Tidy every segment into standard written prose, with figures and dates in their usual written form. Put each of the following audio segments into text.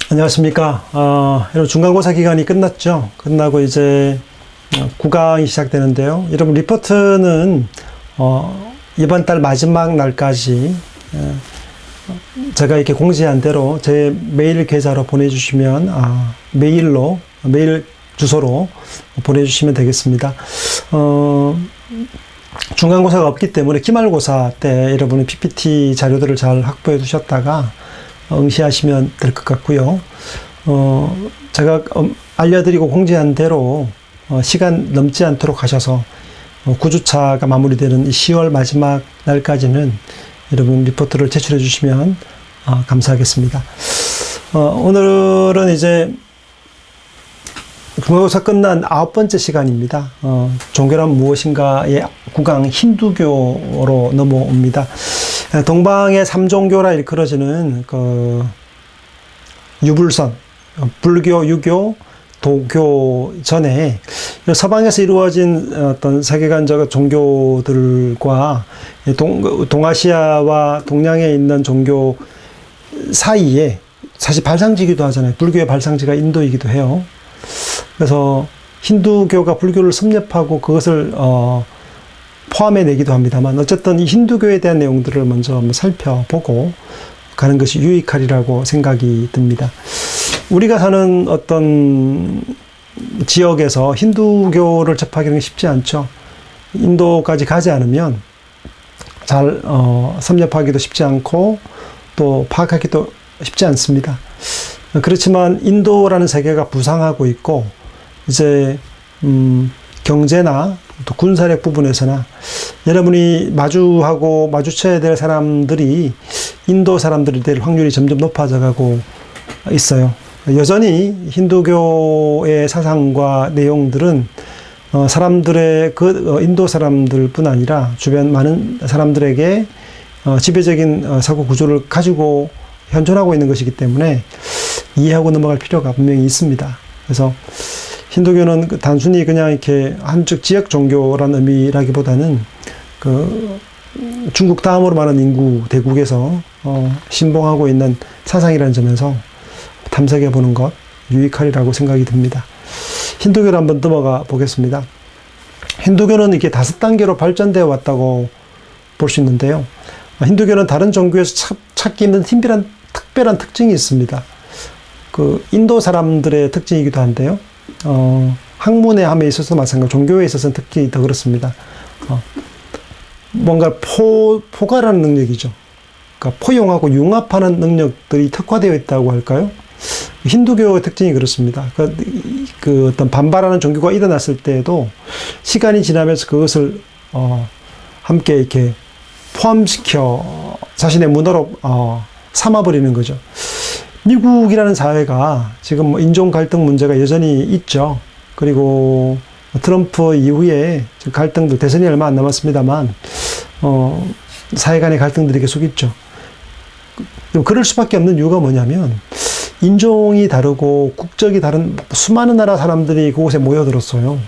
안녕하십니까. 여러분 중간고사 기간이 끝났죠. 끝나고 이제 9강이 시작되는데요. 여러분 리포트는 이번 달 마지막 날까지 제가 이렇게 공지한 대로 제 메일 계좌로 보내주시면 메일 주소로 보내주시면 되겠습니다. 중간고사가 없기 때문에 기말고사 때 여러분이 PPT 자료들을 잘 확보해 두셨다가 응시하시면 될 것 같고요. 제가 알려드리고 공지한 대로 시간 넘지 않도록 하셔서 9주차가 마무리되는 10월 마지막 날까지는 여러분 리포트를 제출해 주시면 감사하겠습니다. 오늘은 이제 중간고사 끝난 9번째 시간입니다. 종교란 무엇인가의 9강 힌두교로 넘어옵니다. 동방의 삼종교라 일컬어지는 유불선, 불교, 유교, 도교 전에 서방에서 이루어진 어떤 세계관적 종교들과 동아시아와 동양에 있는 종교 사이에 사실 발상지기도 하잖아요. 불교의 발상지가 인도이기도 해요. 그래서 힌두교가 불교를 섭렵하고 그것을 포함해내기도 합니다만 어쨌든 이 힌두교에 대한 내용들을 먼저 한번 살펴보고 가는 것이 유익하리라고 생각이 듭니다. 우리가 사는 어떤 지역에서 힌두교를 접하기는 쉽지 않죠. 인도까지 가지 않으면 잘 섭렵하기도 쉽지 않고 또 파악하기도 쉽지 않습니다. 그렇지만 인도라는 세계가 부상하고 있고 이제 경제나 또 군사력 부분에서나 여러분이 마주쳐야 될 사람들이 인도 사람들이 될 확률이 점점 높아져 가고 있어요. 여전히 힌두교의 사상과 내용들은 사람들의 인도 사람들뿐 아니라 주변 많은 사람들에게 지배적인 사고 구조를 가지고 현존하고 있는 것이기 때문에 이해하고 넘어갈 필요가 분명히 있습니다. 그래서 힌두교는 단순히 그냥 이렇게 한쪽 지역 종교라는 의미라기보다는 중국 다음으로 많은 인구 대국에서 신봉하고 있는 사상이라는 점에서 탐색해 보는 것 유익하리라고 생각이 듭니다. 힌두교를 한번 넘어가 보겠습니다. 힌두교는 이렇게 5단계로 발전되어 왔다고 볼 수 있는데요. 힌두교는 다른 종교에서 찾기 힘든 특별한 특징이 있습니다. 인도 사람들의 특징이기도 한데요. 학문의 함에 있어서 마찬가지로 종교에 있어서는 특히 더 그렇습니다. 뭔가 포괄하는 능력이죠. 그러니까 포용하고 융합하는 능력들이 특화되어 있다고 할까요? 힌두교의 특징이 그렇습니다. 어떤 반발하는 종교가 일어났을 때에도 시간이 지나면서 그것을 함께 이렇게 포함시켜 자신의 문화로 삼아버리는 거죠. 미국이라는 사회가 지금 인종 갈등 문제가 여전히 있죠. 그리고 트럼프 이후에 갈등들, 대선이 얼마 안 남았습니다만, 사회 간의 갈등들이 계속 있죠. 그럴 수밖에 없는 이유가 뭐냐면, 인종이 다르고 국적이 다른 수많은 나라 사람들이 그곳에 모여들었어요.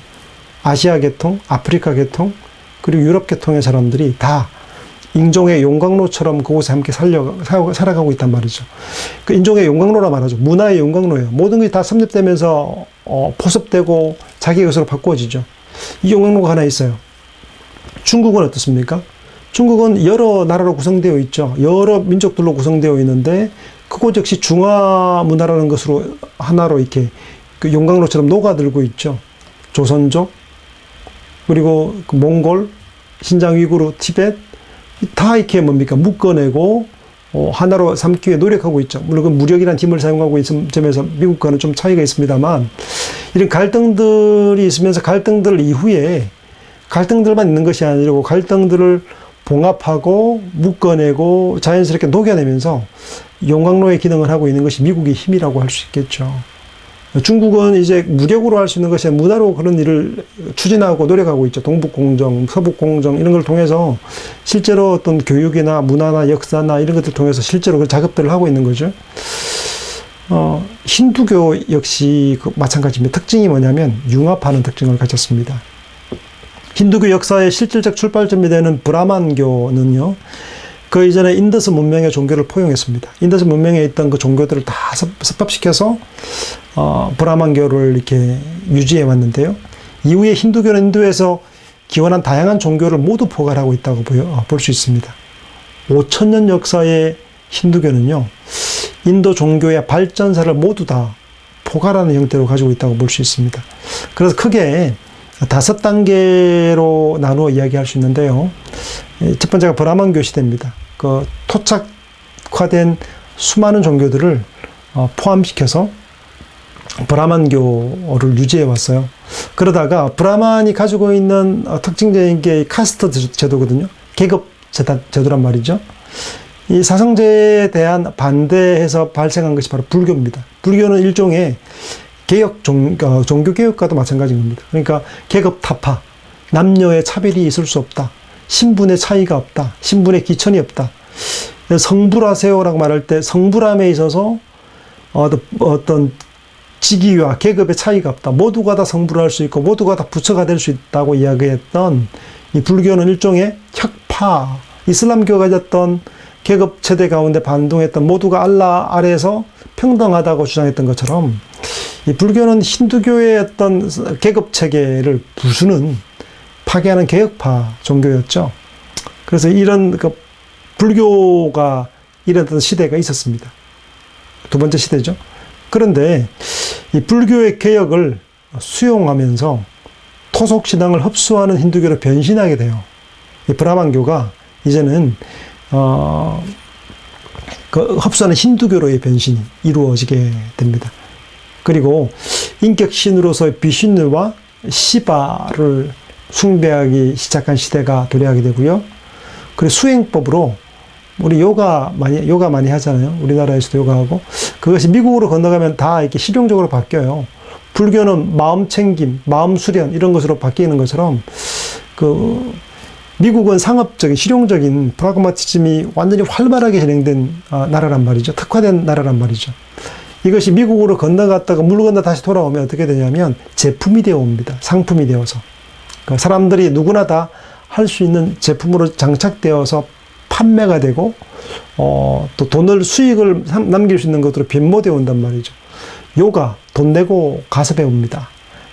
아시아 계통, 아프리카 계통, 그리고 유럽 계통의 사람들이 다 인종의 용광로처럼 그곳에 함께 살아가고 있단 말이죠. 그 인종의 용광로라 말하죠. 문화의 용광로예요. 모든 것이 다 섭렵되면서 포섭되고 자기 것으로 바꾸어지죠. 이 용광로가 하나 있어요. 중국은 어떻습니까? 중국은 여러 나라로 구성되어 있죠. 여러 민족들로 구성되어 있는데 그곳 역시 중화 문화라는 것으로 하나로 이렇게 그 용광로처럼 녹아들고 있죠. 조선족, 그리고 몽골, 신장 위구르, 티벳 다 이렇게 묶어내고 하나로 삼기 위해 노력하고 있죠. 물론 그 무력이라는 힘을 사용하고 있는 점에서 미국과는 좀 차이가 있습니다만 이런 갈등들이 있으면서 갈등들 이후에 갈등들만 있는 것이 아니고 갈등들을 봉합하고 묶어내고 자연스럽게 녹여내면서 용광로의 기능을 하고 있는 것이 미국의 힘이라고 할 수 있겠죠. 중국은 이제 무력으로 할 수 있는 것이 아니라 문화로 그런 일을 추진하고 노력하고 있죠. 동북공정, 서북공정 이런 걸 통해서 실제로 어떤 교육이나 문화나 역사나 이런 것들 통해서 실제로 그 작업들을 하고 있는 거죠. 힌두교 역시 마찬가지입니다. 특징이 뭐냐면 융합하는 특징을 가졌습니다. 힌두교 역사의 실질적 출발점이 되는 브라만교는요, 그 이전에 인더스 문명의 종교를 포용했습니다. 인더스 문명에 있던 그 종교들을 다 습합시켜서 브라만교를 이렇게 유지해 왔는데요. 이후에 힌두교는 인도에서 기원한 다양한 종교를 모두 포괄하고 있다고 볼 수 있습니다. 5,000년 역사의 힌두교는요, 인도 종교의 발전사를 모두 다 포괄하는 형태로 가지고 있다고 볼 수 있습니다. 그래서 크게 5단계로 나누어 이야기할 수 있는데요. 첫 번째가 브라만교 시대입니다. 그 토착화된 수많은 종교들을 포함시켜서 브라만교를 유지해 왔어요. 그러다가 브라만이 가지고 있는 특징적인 게 카스트 제도거든요. 계급 제도란 말이죠. 이 사성제에 대한 반대해서 발생한 것이 바로 불교입니다. 불교는 일종의 종교 개혁과도 마찬가지인 겁니다. 그러니까 계급 타파, 남녀의 차별이 있을 수 없다. 신분의 차이가 없다. 신분의 기천이 없다. 성불하세요라고 말할 때 성불함에 있어서 어떤 직위와 계급의 차이가 없다. 모두가 다 성불할 수 있고 모두가 다 부처가 될 수 있다고 이야기했던 이 불교는 일종의 혁파, 이슬람교가 가졌던 계급 체대 가운데 반동했던 모두가 알라 아래에서 평등하다고 주장했던 것처럼 이 불교는 힌두교의 어떤 계급 체계를 부수는 파괴하는 개혁파 종교였죠. 그래서 이런 불교가 이랬던 시대가 있었습니다. 두 번째 시대죠. 그런데 이 불교의 개혁을 수용하면서 토속 신앙을 흡수하는 힌두교로 변신하게 돼요. 이 브라만교가 이제는 흡수하는 힌두교로의 변신이 이루어지게 됩니다. 그리고 인격신으로서의 비슈누와 시바를 숭배하기 시작한 시대가 도래하게 되고요. 그리고 수행법으로 우리 요가 많이 하잖아요. 우리나라에서도 요가하고. 그것이 미국으로 건너가면 다 이렇게 실용적으로 바뀌어요. 불교는 마음 챙김, 마음 수련 이런 것으로 바뀌는 것처럼 미국은 상업적인, 실용적인 프라그마티즘이 완전히 활발하게 진행된 나라란 말이죠. 특화된 나라란 말이죠. 이것이 미국으로 건너갔다가 물 건너 다시 돌아오면 어떻게 되냐면 제품이 되어 옵니다. 상품이 되어서. 그러니까 사람들이 누구나 다 할 수 있는 제품으로 장착되어서 판매가 되고 또 수익을 남길 수 있는 것으로 변모되어 온단 말이죠. 요가 돈 내고 가서 배웁니다.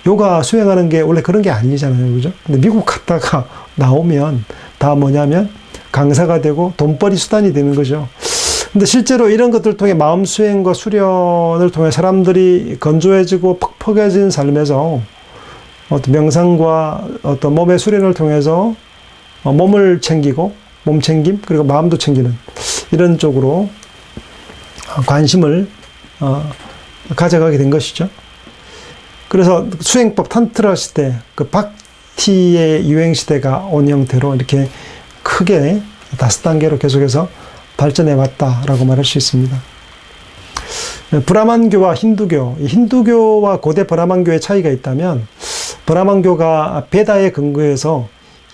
요가 수행하는 게 원래 그런 게 아니잖아요. 그죠? 근데 미국 갔다가 나오면 다 뭐냐면 강사가 되고 돈벌이 수단이 되는 거죠. 근데 실제로 이런 것들을 통해 마음 수행과 수련을 통해 사람들이 건조해지고 퍽퍽해진 삶에서 어떤 명상과 어떤 몸의 수련을 통해서 몸을 챙기고 몸 챙김 그리고 마음도 챙기는 이런 쪽으로 관심을 가져가게 된 것이죠. 그래서 수행법 탄트라 시대, 그 박티의 유행 시대가 온 형태로 이렇게 크게 5단계로 계속해서 발전해 왔다라고 말할 수 있습니다. 브라만교와 힌두교, 힌두교와 고대 브라만교의 차이가 있다면 브라만교가 베다에 근거해서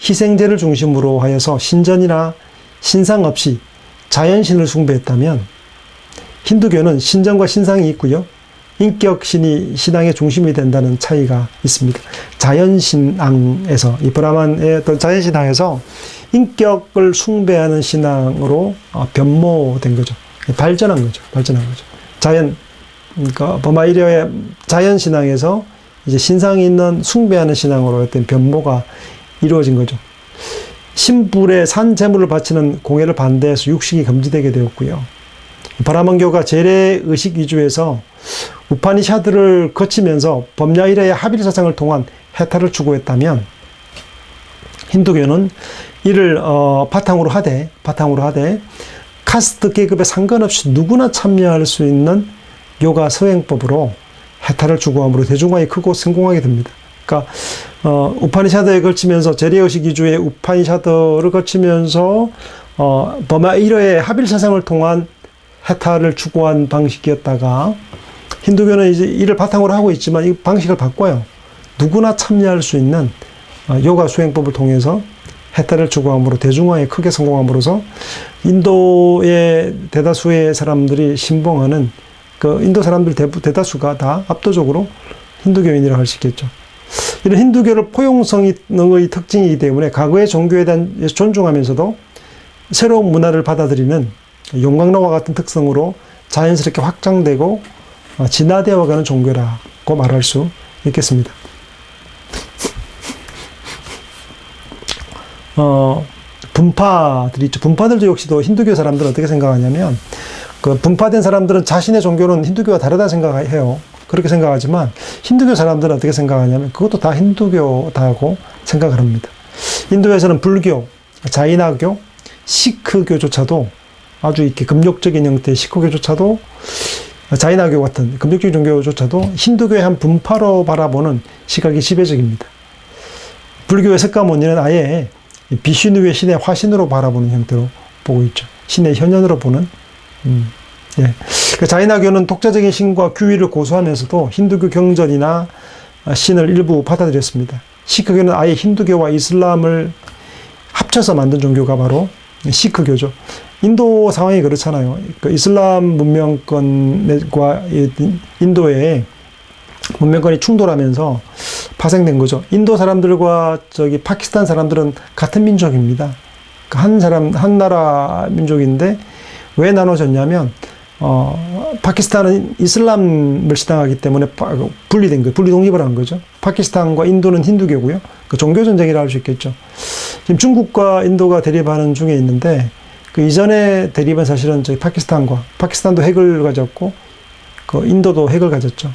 희생제를 중심으로 하여서 신전이나 신상 없이 자연신을 숭배했다면 힌두교는 신전과 신상이 있고요. 인격신이 신앙의 중심이 된다는 차이가 있습니다. 자연신앙에서, 이 브라만의 어떤 자연신앙에서 인격을 숭배하는 신앙으로 변모된 거죠. 발전한 거죠. 그러니까 버마이리어의 자연신앙에서 이제 신상이 있는 숭배하는 신앙으로 어떤 변모가 이루어진 거죠. 신불에 산 제물을 바치는 공예를 반대해서 육식이 금지되게 되었고요. 브라만교가 재래 의식 위주에서 우파니샤드를 거치면서 범야일의 합일 사상을 통한 해탈을 추구했다면 힌두교는 이를 바탕으로 하되 카스트 계급에 상관없이 누구나 참여할 수 있는 요가 서행법으로 해탈을 추구함으로 대중화에 크고 성공하게 됩니다. 그러니까 우파니샤드에 걸치면서 재래의식 위주의 우파니샤드를 거치면서 버마 1호의 합일 사상을 통한 해탈을 추구한 방식이었다가 힌두교는 이제 이를 바탕으로 하고 있지만 이 방식을 바꿔요. 누구나 참여할 수 있는 요가 수행법을 통해서 해탈을 추구함으로 대중화에 크게 성공함으로써 인도의 대다수의 사람들이 신봉하는 그 인도 사람들 대다수가 다 압도적으로 힌두교인이라고 할 수 있겠죠. 이런 힌두교를 포용성의 특징이기 때문에 과거의 종교에 대한 존중하면서도 새로운 문화를 받아들이는 용광로와 같은 특성으로 자연스럽게 확장되고 진화되어가는 종교라고 말할 수 있겠습니다. 분파들이 있죠. 분파들도 역시도 힌두교 사람들은 어떻게 생각하냐면, 그 분파된 사람들은 자신의 종교는 힌두교와 다르다 생각해요. 그렇게 생각하지만 힌두교 사람들은 어떻게 생각하냐면 그것도 다 힌두교다고 생각을 합니다. 인도에서는 불교, 자이나교, 시크교조차도 아주 이렇게 금욕적인 형태의 시크교조차도 자이나교 같은 금욕적인 종교조차도 힌두교의 한 분파로 바라보는 시각이 지배적입니다. 불교의 석가모니는 아예 비슈누의 신의 화신으로 바라보는 형태로 보고 있죠. 신의 현현으로 보는. 예. 그 자이나교는 독자적인 신과 규율을 고수하면서도 힌두교 경전이나 신을 일부 받아들였습니다. 시크교는 아예 힌두교와 이슬람을 합쳐서 만든 종교가 바로 시크교죠. 인도 상황이 그렇잖아요. 그 이슬람 문명권과 인도의 문명권이 충돌하면서 파생된 거죠. 인도 사람들과 파키스탄 사람들은 같은 민족입니다. 한 나라 민족인데 왜 나눠졌냐면, 파키스탄은 이슬람을 신앙하기 때문에 분리된 거예요. 분리 독립을 한 거죠. 파키스탄과 인도는 힌두교고요. 그 종교 전쟁이라 할 수 있겠죠. 지금 중국과 인도가 대립하는 중에 있는데, 그 이전의 대립은 사실은 파키스탄도 핵을 가졌고, 그 인도도 핵을 가졌죠.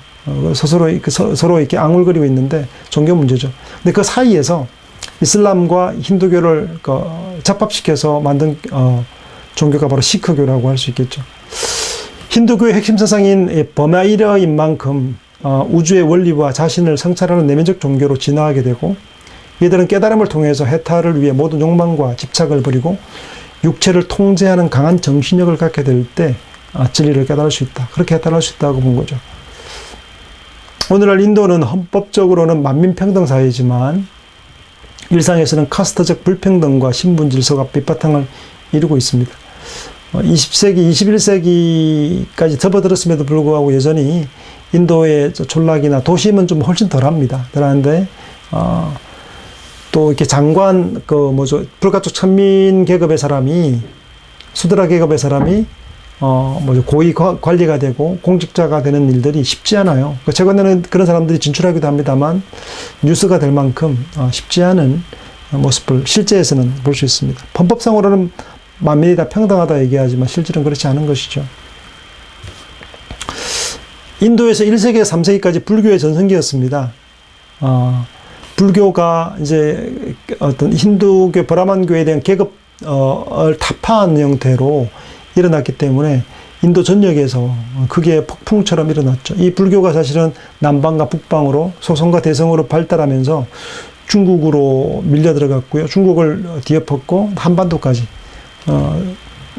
서로 이렇게 앙울거리고 있는데 종교 문제죠. 근데 그 사이에서 이슬람과 힌두교를 접합시켜서 만든 종교가 바로 시크교라고 할 수 있겠죠. 힌두교의 핵심 사상인 버마이러인 만큼 우주의 원리와 자신을 성찰하는 내면적 종교로 진화하게 되고, 이들은 깨달음을 통해서 해탈을 위해 모든 욕망과 집착을 버리고 육체를 통제하는 강한 정신력을 갖게 될 때 진리를 깨달을 수 있다. 그렇게 해탈할 수 있다고 본 거죠. 오늘날 인도는 헌법적으로는 만민평등 사회지만 일상에서는 카스트적 불평등과 신분 질서가 밑바탕을 이루고 있습니다. 20세기, 21세기까지 접어들었음에도 불구하고 여전히 인도의 촌락이나 도심은 좀 훨씬 덜한데, 또 이렇게 장관, 불가촉 천민 계급의 사람이, 수드라 계급의 사람이, 고위 관리가 되고 공직자가 되는 일들이 쉽지 않아요. 최근에는 그런 사람들이 진출하기도 합니다만, 뉴스가 될 만큼 쉽지 않은 모습을 실제에서는 볼 수 있습니다. 헌법상으로는 만민이 다 평등하다 얘기하지만 실질은 그렇지 않은 것이죠. 인도에서 1세기에서 3세기까지 불교의 전성기였습니다. 불교가 이제 어떤 힌두교, 브라만교에 대한 계급을 타파하는 형태로 일어났기 때문에 인도 전역에서 그게 폭풍처럼 일어났죠. 이 불교가 사실은 남방과 북방으로 소성과 대성으로 발달하면서 중국으로 밀려 들어갔고요. 중국을 뒤엎었고 한반도까지.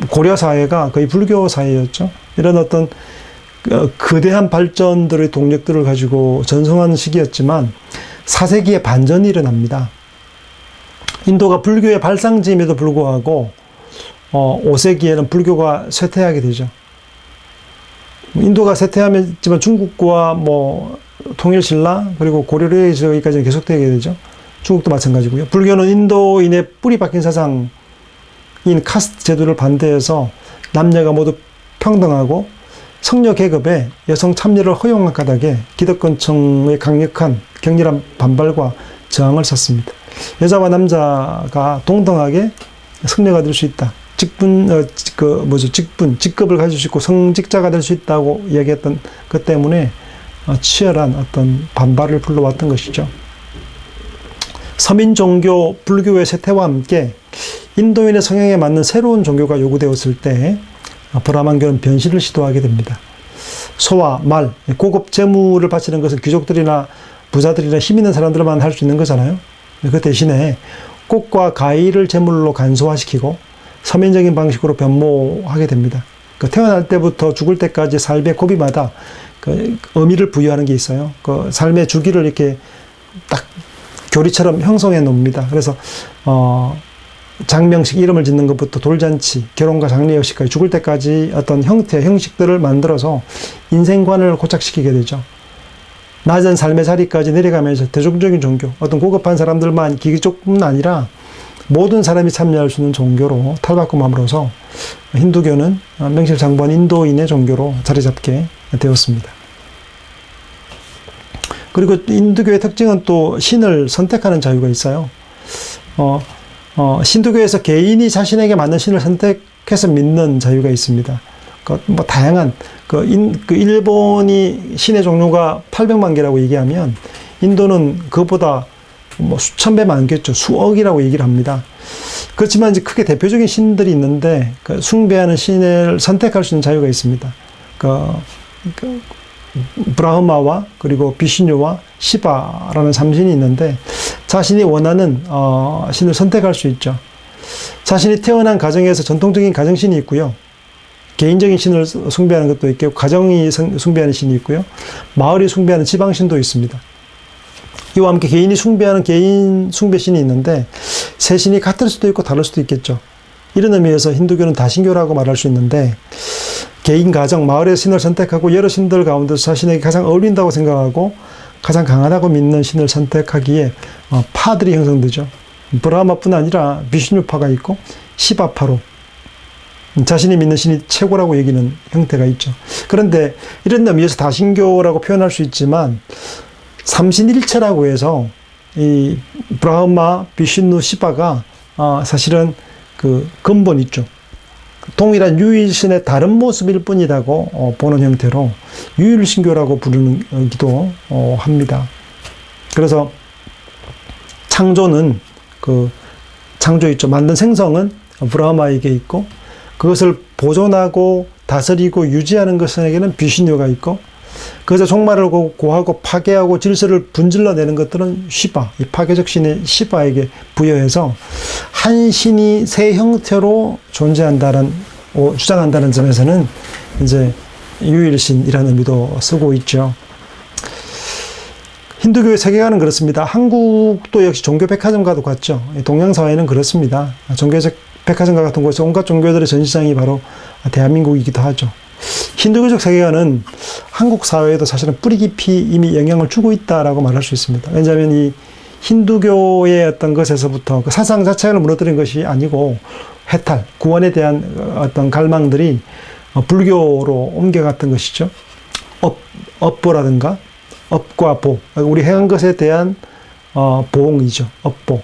고려 사회가 거의 불교 사회였죠. 이런 어떤 거대한 발전들의 동력들을 가지고 전성한 시기였지만 4세기에 반전이 일어납니다. 인도가 불교의 발상지임에도 불구하고 5세기에는 불교가 쇠퇴하게 되죠. 인도가 쇠퇴하지만 중국과 통일신라 그리고 고려의 저기까지는 계속되게 되죠. 중국도 마찬가지고요. 불교는 인도인의 뿌리 박힌 사상인 카스트 제도를 반대해서 남녀가 모두 평등하고 성녀 계급에 여성 참여를 허용한 까닭에 기득권층의 강력한 격렬한 반발과 저항을 샀습니다. 여자와 남자가 동등하게 성녀가 될 수 있다. 직급을 가질 수 있고 성직자가 될 수 있다고 이야기했던 것 때문에 치열한 어떤 반발을 불러왔던 것이죠. 서민 종교 불교의 쇠퇴와 함께 인도인의 성향에 맞는 새로운 종교가 요구되었을 때 브라만교는 변신을 시도하게 됩니다. 소와 말, 고급 재물을 바치는 것은 귀족들이나 부자들이나 힘 있는 사람들만 할 수 있는 거잖아요. 그 대신에 꽃과 과일을 제물로 간소화시키고 서민적인 방식으로 변모하게 됩니다. 태어날 때부터 죽을 때까지 삶의 고비마다 의미를 부여하는 게 있어요. 삶의 주기를 이렇게 딱 교리처럼 형성해 놓습니다. 그래서 장명식, 이름을 짓는 것부터 돌잔치, 결혼과 장례식까지 죽을 때까지 어떤 형식들을 만들어서 인생관을 고착시키게 되죠. 낮은 삶의 자리까지 내려가면서 대중적인 종교, 어떤 고급한 사람들만, 귀족뿐 아니라 모든 사람이 참여할 수 있는 종교로 탈바꿈함으로써 힌두교는 명실상부한 인도인의 종교로 자리 잡게 되었습니다. 그리고 힌두교의 특징은 또 신을 선택하는 자유가 있어요. 힌두교에서 개인이 자신에게 맞는 신을 선택해서 믿는 자유가 있습니다. 뭐 다양한 일본이 신의 종류가 800만 개라고 얘기하면 인도는 그것보다 뭐 수천 배 많겠죠. 수억이라고 얘기를 합니다. 그렇지만 이제 크게 대표적인 신들이 있는데 숭배하는 신을 선택할 수 있는 자유가 있습니다. 브라흐마와 그리고 비슈뉴와 시바라는 3신이 있는데 자신이 원하는 신을 선택할 수 있죠. 자신이 태어난 가정에서 전통적인 가정신이 있고요. 개인적인 신을 숭배하는 것도 있고 가정이 숭배하는 신이 있고요. 마을이 숭배하는 지방신도 있습니다. 이와 함께 개인이 숭배하는 개인 숭배신이 있는데 세 신이 같을 수도 있고 다를 수도 있겠죠. 이런 의미에서 힌두교는 다신교라고 말할 수 있는데 개인 가정, 마을의 신을 선택하고 여러 신들 가운데서 자신에게 가장 어울린다고 생각하고 가장 강하다고 믿는 신을 선택하기에 파들이 형성되죠. 브라하마뿐 아니라 비슈뉴파가 있고 시바파로 자신이 믿는 신이 최고라고 여기는 형태가 있죠. 그런데 이런 의미에서 다신교라고 표현할 수 있지만 삼신일체라고 해서 이 브라흐마, 비슈누, 시바가 사실은 그 근본 있죠. 동일한 유일신의 다른 모습일 뿐이라고 보는 형태로 유일신교라고 부르기도 합니다. 그래서 창조는 창조 있죠. 만든 생성은 브라흐마에게 있고 그것을 보존하고 다스리고 유지하는 것에게는 비슈뉴가 있고 그것을 종말을 고하고 파괴하고 질서를 분질러내는 것들은 시바, 이 파괴적 신의 시바에게 부여해서 한 신이 세 형태로 주장한다는 점에서는 이제 유일신이라는 의미도 쓰고 있죠. 힌두교의 세계관은 그렇습니다. 한국도 역시 종교백화점과도 같죠. 동양사회는 그렇습니다. 종교적 백화점과 같은 곳에서 온갖 종교들의 전시장이 바로 대한민국이기도 하죠. 힌두교적 세계관은 한국 사회에도 사실은 뿌리 깊이 이미 영향을 주고 있다라고 말할 수 있습니다. 왜냐하면 이 힌두교의 어떤 것에서부터 그 사상 자체를 무너뜨린 것이 아니고 해탈, 구원에 대한 어떤 갈망들이 불교로 옮겨갔던 것이죠. 업보라든가 업과 보, 우리 행한 것에 대한 보응이죠. 업보.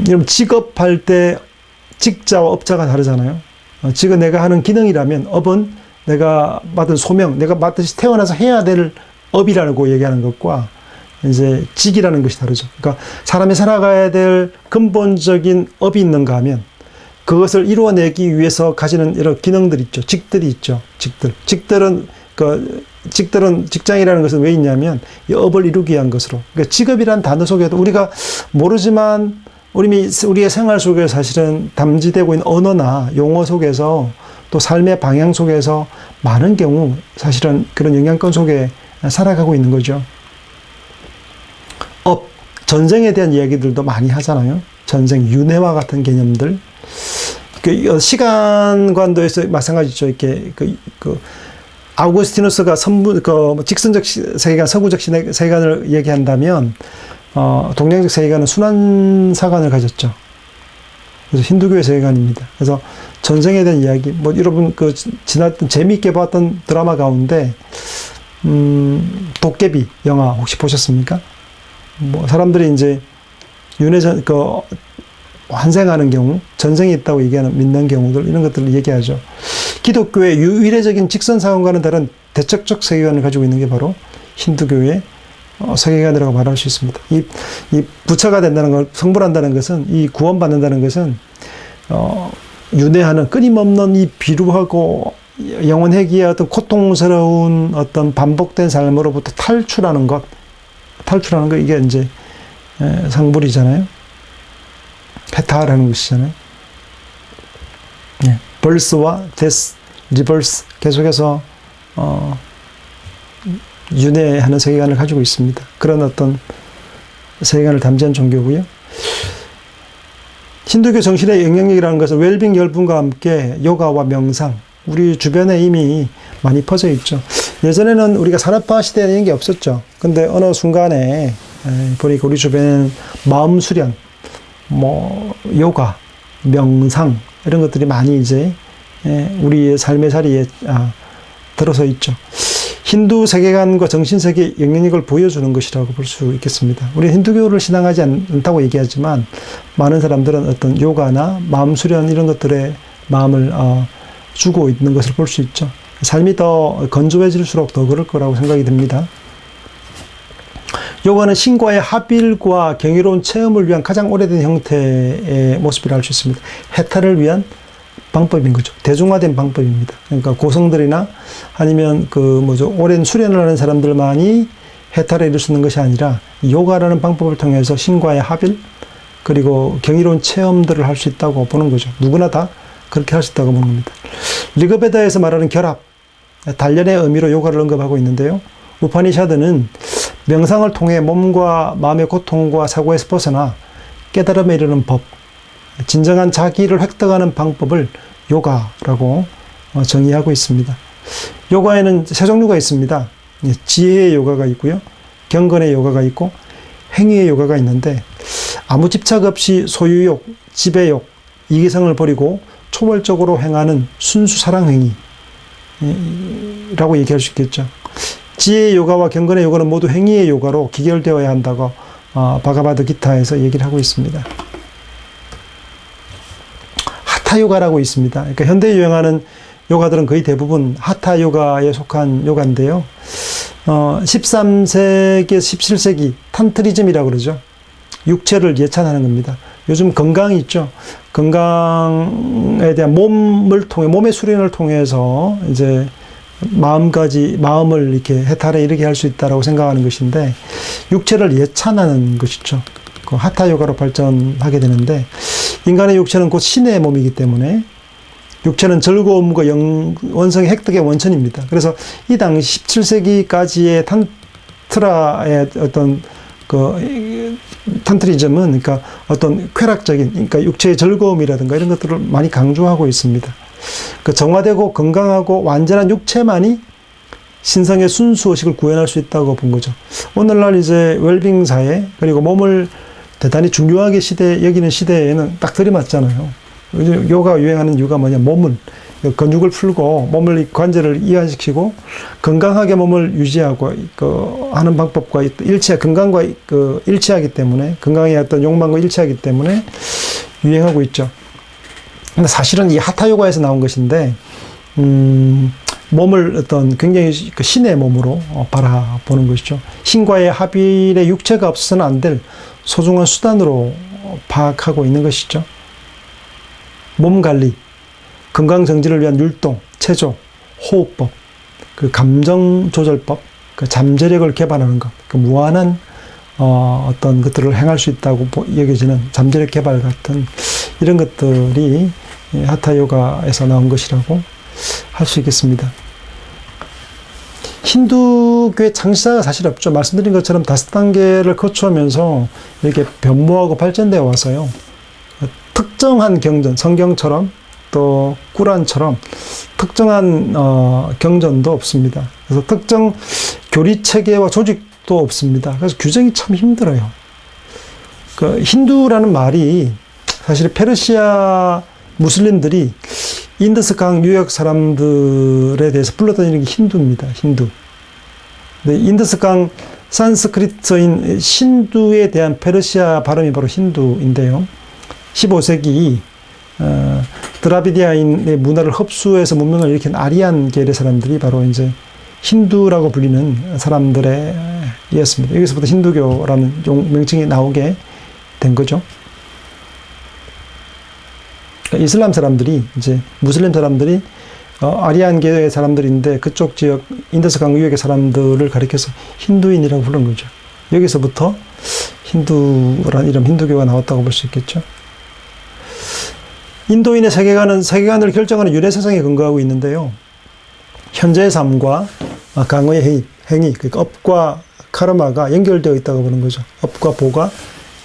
여러분 직업할 때 직자와 업자가 다르잖아요. 직은 내가 하는 기능이라면 업은 내가 받은 소명, 내가 마땅히 태어나서 해야 될 업이라고 얘기하는 것과 이제 직이라는 것이 다르죠. 그러니까 사람이 살아가야 될 근본적인 업이 있는가 하면 그것을 이루어내기 위해서 가지는 여러 기능들이 있죠. 직들이 있죠. 직들은 직장이라는 것은 왜 있냐면 이 업을 이루기 위한 것으로. 그러니까 직업이란 단어 속에도 우리가 모르지만 우리의 생활 속에 사실은 담지되고 있는 언어나 용어 속에서 또 삶의 방향 속에서 많은 경우 사실은 그런 영향권 속에 살아가고 있는 거죠. 전쟁에 대한 이야기들도 많이 하잖아요. 전쟁, 윤회와 같은 개념들. 시간관도에서 마찬가지죠. 이렇게 아우구스티누스가 직선적 세계관, 서구적 세계관을 얘기한다면 동양적 세계관은 순환사관을 가졌죠. 그래서 힌두교의 세계관입니다. 그래서 전쟁에 대한 이야기, 여러분 지났던 재미있게 봤던 드라마 가운데 도깨비 영화 혹시 보셨습니까? 사람들이 이제 윤회전 환생하는 경우, 전생이 있다고 믿는 경우들 이런 것들을 얘기하죠. 기독교의 유일해적인 직선상관과는 다른 대척적 세계관을 가지고 있는 게 바로 힌두교의 세계관이라고 말할 수 있습니다. 이 부처가 된다는 걸, 성불한다는 것은, 이 구원받는다는 것은, 윤회하는 끊임없는 이 비루하고 영원회기의 어떤 고통스러운 어떤 반복된 삶으로부터 탈출하는 거, 이게 이제 성불이잖아요. 해탈하는 것이잖아요. 벌스와 데스, 리버스 계속해서 윤회하는 세계관을 가지고 있습니다. 그런 어떤 세계관을 담지한 종교고요. 힌두교 정신의 영향력이라는 것은 웰빙 열풍과 함께 요가와 명상, 우리 주변에 이미 많이 퍼져 있죠. 예전에는 우리가 산업화 시대에 이런 게 없었죠. 근데 어느 순간에 보니까 우리 주변에는 마음 수련, 뭐 요가, 명상 이런 것들이 많이 이제 우리의 삶의 자리에 들어서 있죠. 힌두 세계관과 정신 세계의 영향력을 보여주는 것이라고 볼 수 있겠습니다. 우리 힌두교를 신앙하지 않다고 얘기하지만 많은 사람들은 어떤 요가나 마음 수련 이런 것들에 마음을 주고 있는 것을 볼 수 있죠. 삶이 더 건조해질수록 더 그럴 거라고 생각이 듭니다. 요가는 신과의 합일과 경이로운 체험을 위한 가장 오래된 형태의 모습이라 할 수 있습니다. 해탈을 위한 방법인 거죠. 대중화된 방법입니다. 그러니까 고성들이나 아니면 오랜 수련을 하는 사람들만이 해탈에 이를 수 있는 것이 아니라 요가라는 방법을 통해서 신과의 합일 그리고 경이로운 체험들을 할 수 있다고 보는 거죠. 누구나 다 그렇게 할 수 있다고 보는 겁니다. 리그베다에서 말하는 결합, 단련의 의미로 요가를 언급하고 있는데요. 우파니샤드는 명상을 통해 몸과 마음의 고통과 사고에서 벗어나 깨달음에 이르는 법, 진정한 자기를 획득하는 방법을 요가라고 정의하고 있습니다. 요가에는 세 종류가 있습니다. 지혜의 요가가 있고요. 경건의 요가가 있고 행위의 요가가 있는데 아무 집착 없이 소유욕, 지배욕, 이기성을 버리고 초월적으로 행하는 순수 사랑행위라고 얘기할 수 있겠죠. 지혜의 요가와 경건의 요가는 모두 행위의 요가로 기결되어야 한다고 바가바드 기타에서 얘기를 하고 있습니다. 하타 요가라고 있습니다. 그러니까 현대에 유행하는 요가들은 거의 대부분 하타 요가에 속한 요가인데요. 13세기에서 17세기 탄트리즘이라고 그러죠. 육체를 예찬하는 겁니다. 요즘 건강이 있죠. 건강에 대한 몸의 수련을 통해서 이제 마음을 이렇게 해탈에 이르게 할 수 있다라고 생각하는 것인데 육체를 예찬하는 것이죠. 그 하타 요가로 발전하게 되는데 인간의 육체는 곧 신의 몸이기 때문에 육체는 즐거움과 원성의 획득의 원천입니다. 그래서 이 당시 17세기까지의 탄트라의 어떤 탄트리즘은 그러니까 어떤 쾌락적인 그러니까 육체의 즐거움이라든가 이런 것들을 많이 강조하고 있습니다. 정화되고 건강하고 완전한 육체만이 신성의 순수 의식을 구현할 수 있다고 본 거죠. 오늘날 이제 웰빙 사회 그리고 몸을 대단히 중요하게 여기는 시대에는 딱 들이맞잖아요. 요가 유행하는 이유가 뭐냐? 몸을 근육을 풀고 몸을 관절을 이완시키고 건강하게 몸을 유지하고 하는 방법과 건강과 일치하기 때문에 건강의 어떤 욕망과 일치하기 때문에 유행하고 있죠. 근데 사실은 이 하타 요가에서 나온 것인데 몸을 어떤 굉장히 신의 몸으로 바라보는 것이죠. 신과의 합일의 육체가 없어서는 안 될 소중한 수단으로 파악하고 있는 것이죠. 몸 관리, 건강 정지를 위한 율동, 체조, 호흡법, 감정 조절법, 잠재력을 개발하는 것, 무한한 어떤 것들을 행할 수 있다고 여겨지는 잠재력 개발 같은 이런 것들이 하타 요가에서 나온 것이라고 할 수 있겠습니다. 힌두교의 창시자가 사실 없죠. 말씀드린 것처럼 5단계를 거쳐오면서 이렇게 변모하고 발전되어 와서요. 특정한 경전, 성경처럼 또 꾸란처럼 특정한 경전도 없습니다. 그래서 특정 교리 체계와 조직도 없습니다. 그래서 규정이 참 힘들어요. 힌두라는 말이 사실 페르시아 무슬림들이 인더스강 유역 사람들에 대해서 불러다니는 게 힌두입니다. 힌두. 근데 인더스강 산스크리트인 신두에 대한 페르시아 발음이 바로 힌두인데요. 15세기 드라비디아인의 문화를 흡수해서 문명을 일으킨 아리안 계열의 사람들이 바로 이제 힌두라고 불리는 사람들이었습니다. 여기서부터 힌두교라는 명칭이 나오게 된 거죠. 그러니까 이슬람 사람들이 이제 무슬림 사람들이 아리안계의 사람들인데 그쪽 지역 인더스 강유 유역의 사람들을 가리켜서 힌두인이라고 부르는 거죠. 여기서부터 힌두라는 이름 힌두교가 나왔다고 볼 수 있겠죠. 인도인의 세계관을 결정하는 유래 사상에 근거하고 있는데요. 현재의 삶과 강의 행위, 그러니까 업과 카르마가 연결되어 있다고 보는 거죠. 업과 보가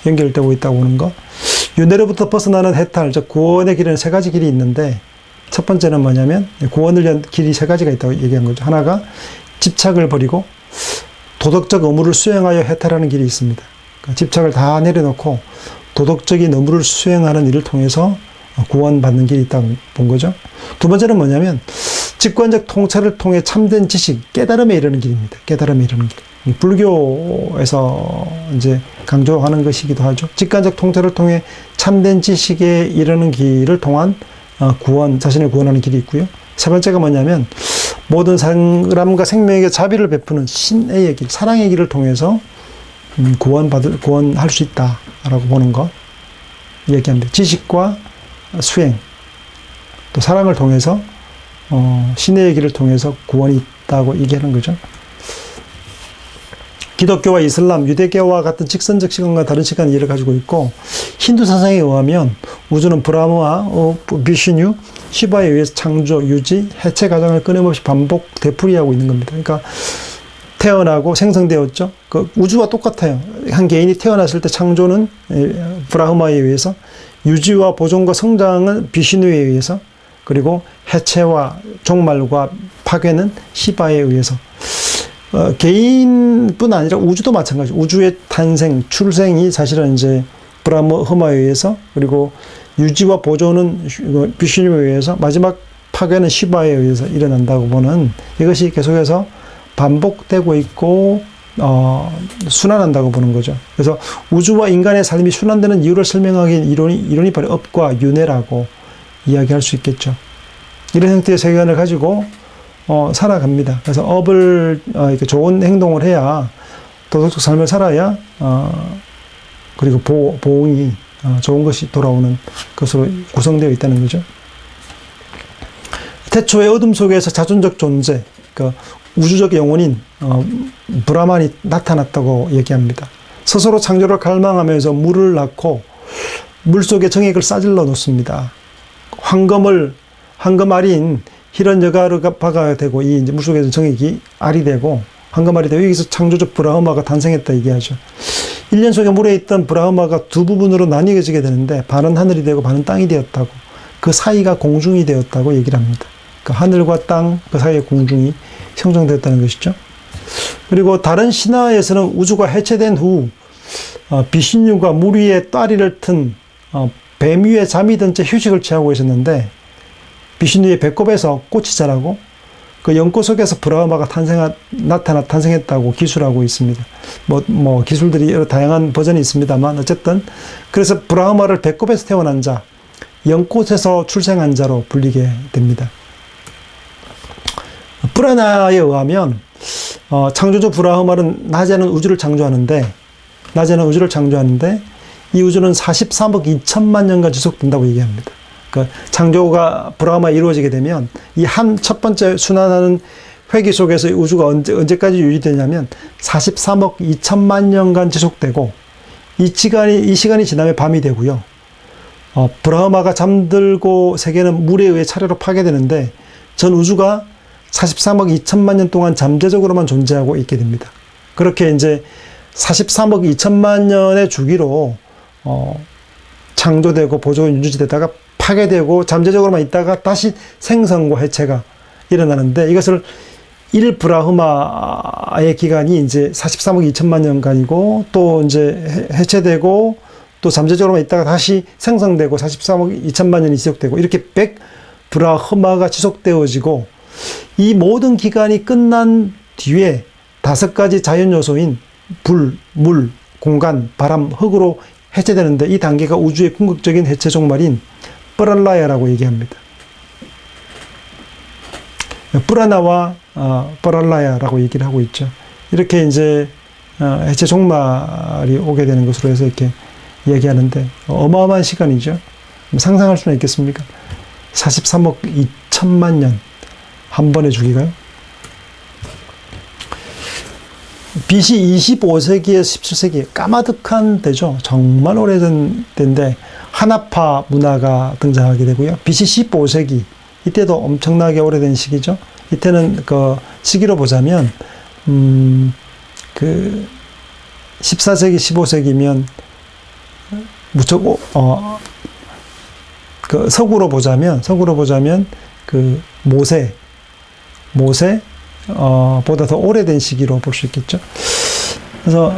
연결되고 있다고 보는 거. 윤회로부터 벗어나는 해탈, 즉 구원의 길에는 3가지 길이 있는데 첫 번째는 뭐냐면 구원을 위한 길이 3가지가 있다고 얘기한 거죠. 하나가 집착을 버리고 도덕적 의무를 수행하여 해탈하는 길이 있습니다. 그러니까 집착을 다 내려놓고 도덕적인 의무를 수행하는 일을 통해서 구원받는 길이 있다고 본 거죠. 두 번째는 뭐냐면 직관적 통찰을 통해 참된 지식, 깨달음에 이르는 길입니다. 깨달음에 이르는 길. 불교에서 이제 강조하는 것이기도 하죠. 직관적 통찰을 통해 참된 지식에 이르는 길을 통한 구원, 자신을 구원하는 길이 있고요. 세 번째가 뭐냐면 모든 사람과 생명에게 자비를 베푸는 신의 길, 사랑의 길을 통해서 구원할 수 있다라고 보는 것 얘기합니다. 지식과 수행, 또 사랑을 통해서 신의 길을 통해서 구원이 있다고 얘기하는 거죠. 기독교와 이슬람, 유대교와 같은 직선적 시간과 다른 시간 이해를 가지고 있고, 힌두 사상에 의하면 우주는 브라흐마와 비슈뉴, 시바에 의해서 창조, 유지, 해체 과정을 끊임없이 반복 되풀이하고 있는 겁니다. 그러니까 태어나고 생성되었죠. 그 우주와 똑같아요. 한 개인이 태어났을 때 창조는 브라흐마에 의해서, 유지와 보존과 성장은 비슈누에 의해서, 그리고 해체와 종말과 파괴는 시바에 의해서. 개인뿐 아니라 우주도 마찬가지. 우주의 탄생, 출생이 사실은 이제 브라흐마에 의해서, 그리고 유지와 보존은 비슈누에 의해서, 마지막 파괴는 시바에 의해서 일어난다고 보는, 이것이 계속해서 반복되고 있고 순환한다고 보는 거죠. 그래서 우주와 인간의 삶이 순환되는 이유를 설명하기엔 이론이 바로 업과 윤회라고 이야기할 수 있겠죠. 이런 형태의 세계관을 가지고 살아갑니다. 그래서 업을 이렇게 좋은 행동을 해야, 도덕적 삶을 살아야 그리고 보응이 좋은 것이 돌아오는 것으로 구성되어 있다는 거죠. 태초의 어둠 속에서 자존적 존재, 그러니까 우주적 영혼인 브라만이 나타났다고 얘기합니다. 스스로 창조를 갈망하면서 물을 낳고 물속에 정액을 싸질러 놓습니다. 황금알인 히런여가르바가 되고, 이 이제 물속에서 정액이 알이 되고 황금알이 되고, 여기서 창조적 브라흐마가 탄생했다 얘기하죠. 1년 속에 물에 있던 브라흐마가 두 부분으로 나뉘어지게 되는데, 반은 하늘이 되고 반은 땅이 되었다고, 그 사이가 공중이 되었다고 얘기를 합니다. 그 하늘과 땅 그 사이의 공중이 형성되었다는 것이죠. 그리고 다른 신화에서는 우주가 해체된 후 비신유가 물 위에 따리를 튼 뱀 위에 잠이 든 채 휴식을 취하고 있었는데, 비신유의 배꼽에서 꽃이 자라고 그 연꽃 속에서 브라흐마가 탄생했다고 기술하고 있습니다. 뭐 기술들이 여러 다양한 버전이 있습니다만, 어쨌든 그래서 브라흐마를 배꼽에서 태어난 자, 연꽃에서 출생한 자로 불리게 됩니다. 프라나에 의하면 창조주 브라흐마는 낮에는 우주를 창조하는데 이 우주는 43억 2천만 년간 지속된다고 얘기합니다. 그 창조가 브라흐마에 이루어지게 되면 이 첫 번째 순환하는 회기 속에서 우주가 언제까지 유지되냐면 43억 2천만 년간 지속되고, 이 시간이 지나면 밤이 되고요. 브라흐마가 잠들고 세계는 물에 의해 차례로 파괴되는데, 전 우주가 43억 2천만 년 동안 잠재적으로만 존재하고 있게 됩니다. 그렇게 이제 43억 2천만 년의 주기로 창조되고 보존 유지되다가 파괴되고 잠재적으로만 있다가 다시 생성과 해체가 일어나는데, 이것을 1브라흐마의 기간이 이제 43억 2천만 년간이고, 또 이제 해체되고 또 잠재적으로만 있다가 다시 생성되고 43억 2천만 년이 지속되고, 이렇게 100브라흐마가 지속되어지고, 이 모든 기간이 끝난 뒤에 5가지 자연 요소인 불, 물, 공간, 바람, 흙으로 해체되는데, 이 단계가 우주의 궁극적인 해체 종말인 프랄라야라고 얘기합니다. 프라나와 프랄라야라고 얘기를 하고 있죠. 이렇게 이제 해체 종말이 오게 되는 것으로 해서 이렇게 얘기하는데, 어마어마한 시간이죠. 상상할 수는 있겠습니까? 43억 2천만 년 한 번의 주기가요. BC 25세기에서 17세기, 까마득한 때죠. 정말 오래된 때인데 하나파 문화가 등장하게 되고요. BC 15세기, 이때도 엄청나게 오래된 시기죠. 이때는 그 시기로 보자면 그 14세기, 15세기면 무척 그 서구로 보자면 그 모세 보다 더 오래된 시기로 볼 수 있겠죠. 그래서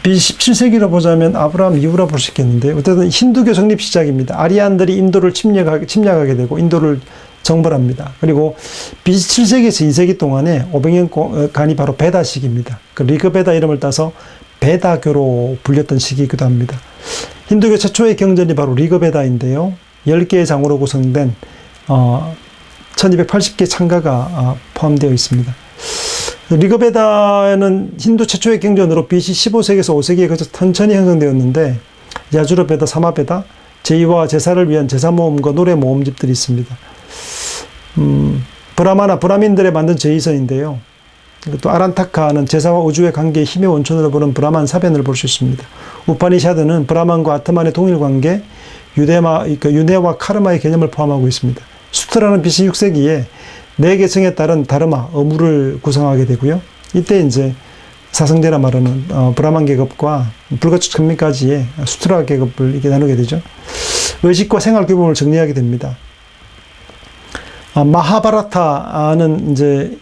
BC 17세기로 보자면 아브라함 이후라 볼 수 있겠는데 어쨌든 힌두교 성립 시작입니다. 아리안들이 인도를 침략하게 되고 인도를 정벌합니다. 그리고 BC 7세기에서 2세기 동안에 500년간이 바로 베다 시기입니다. 그 리그베다 이름을 따서 베다교로 불렸던 시기이기도 합니다. 힌두교 최초의 경전이 바로 리그베다인데요. 10개의 장으로 구성된 1280개 창가가 포함되어 있습니다. 리그베다는 힌두 최초의 경전으로 BC 15세기에서 5세기에 걸쳐 천천히 형성되었는데 야주르베다, 사마베다, 제의와 제사를 위한 제사 모음과 노래 모음집들이 있습니다. 브라마나 브라민들의 만든 제의서인데요. 또 아란타카는 제사와 우주의 관계의 힘의 원천으로 보는 브라만 사변을 볼 수 있습니다. 우파니샤드는 브라만과 아트만의 동일 관계, 유네와 카르마의 개념을 포함하고 있습니다. 수트라는 BC 6세기에 네 계층에 따른 다르마, 어무를 구성하게 되고요. 이때 이제 사성제라 말하는 브라만 계급과 불가촉 천민까지의 수트라 계급을 이렇게 나누게 되죠. 의식과 생활 규범을 정리하게 됩니다. 마하바라타는 이제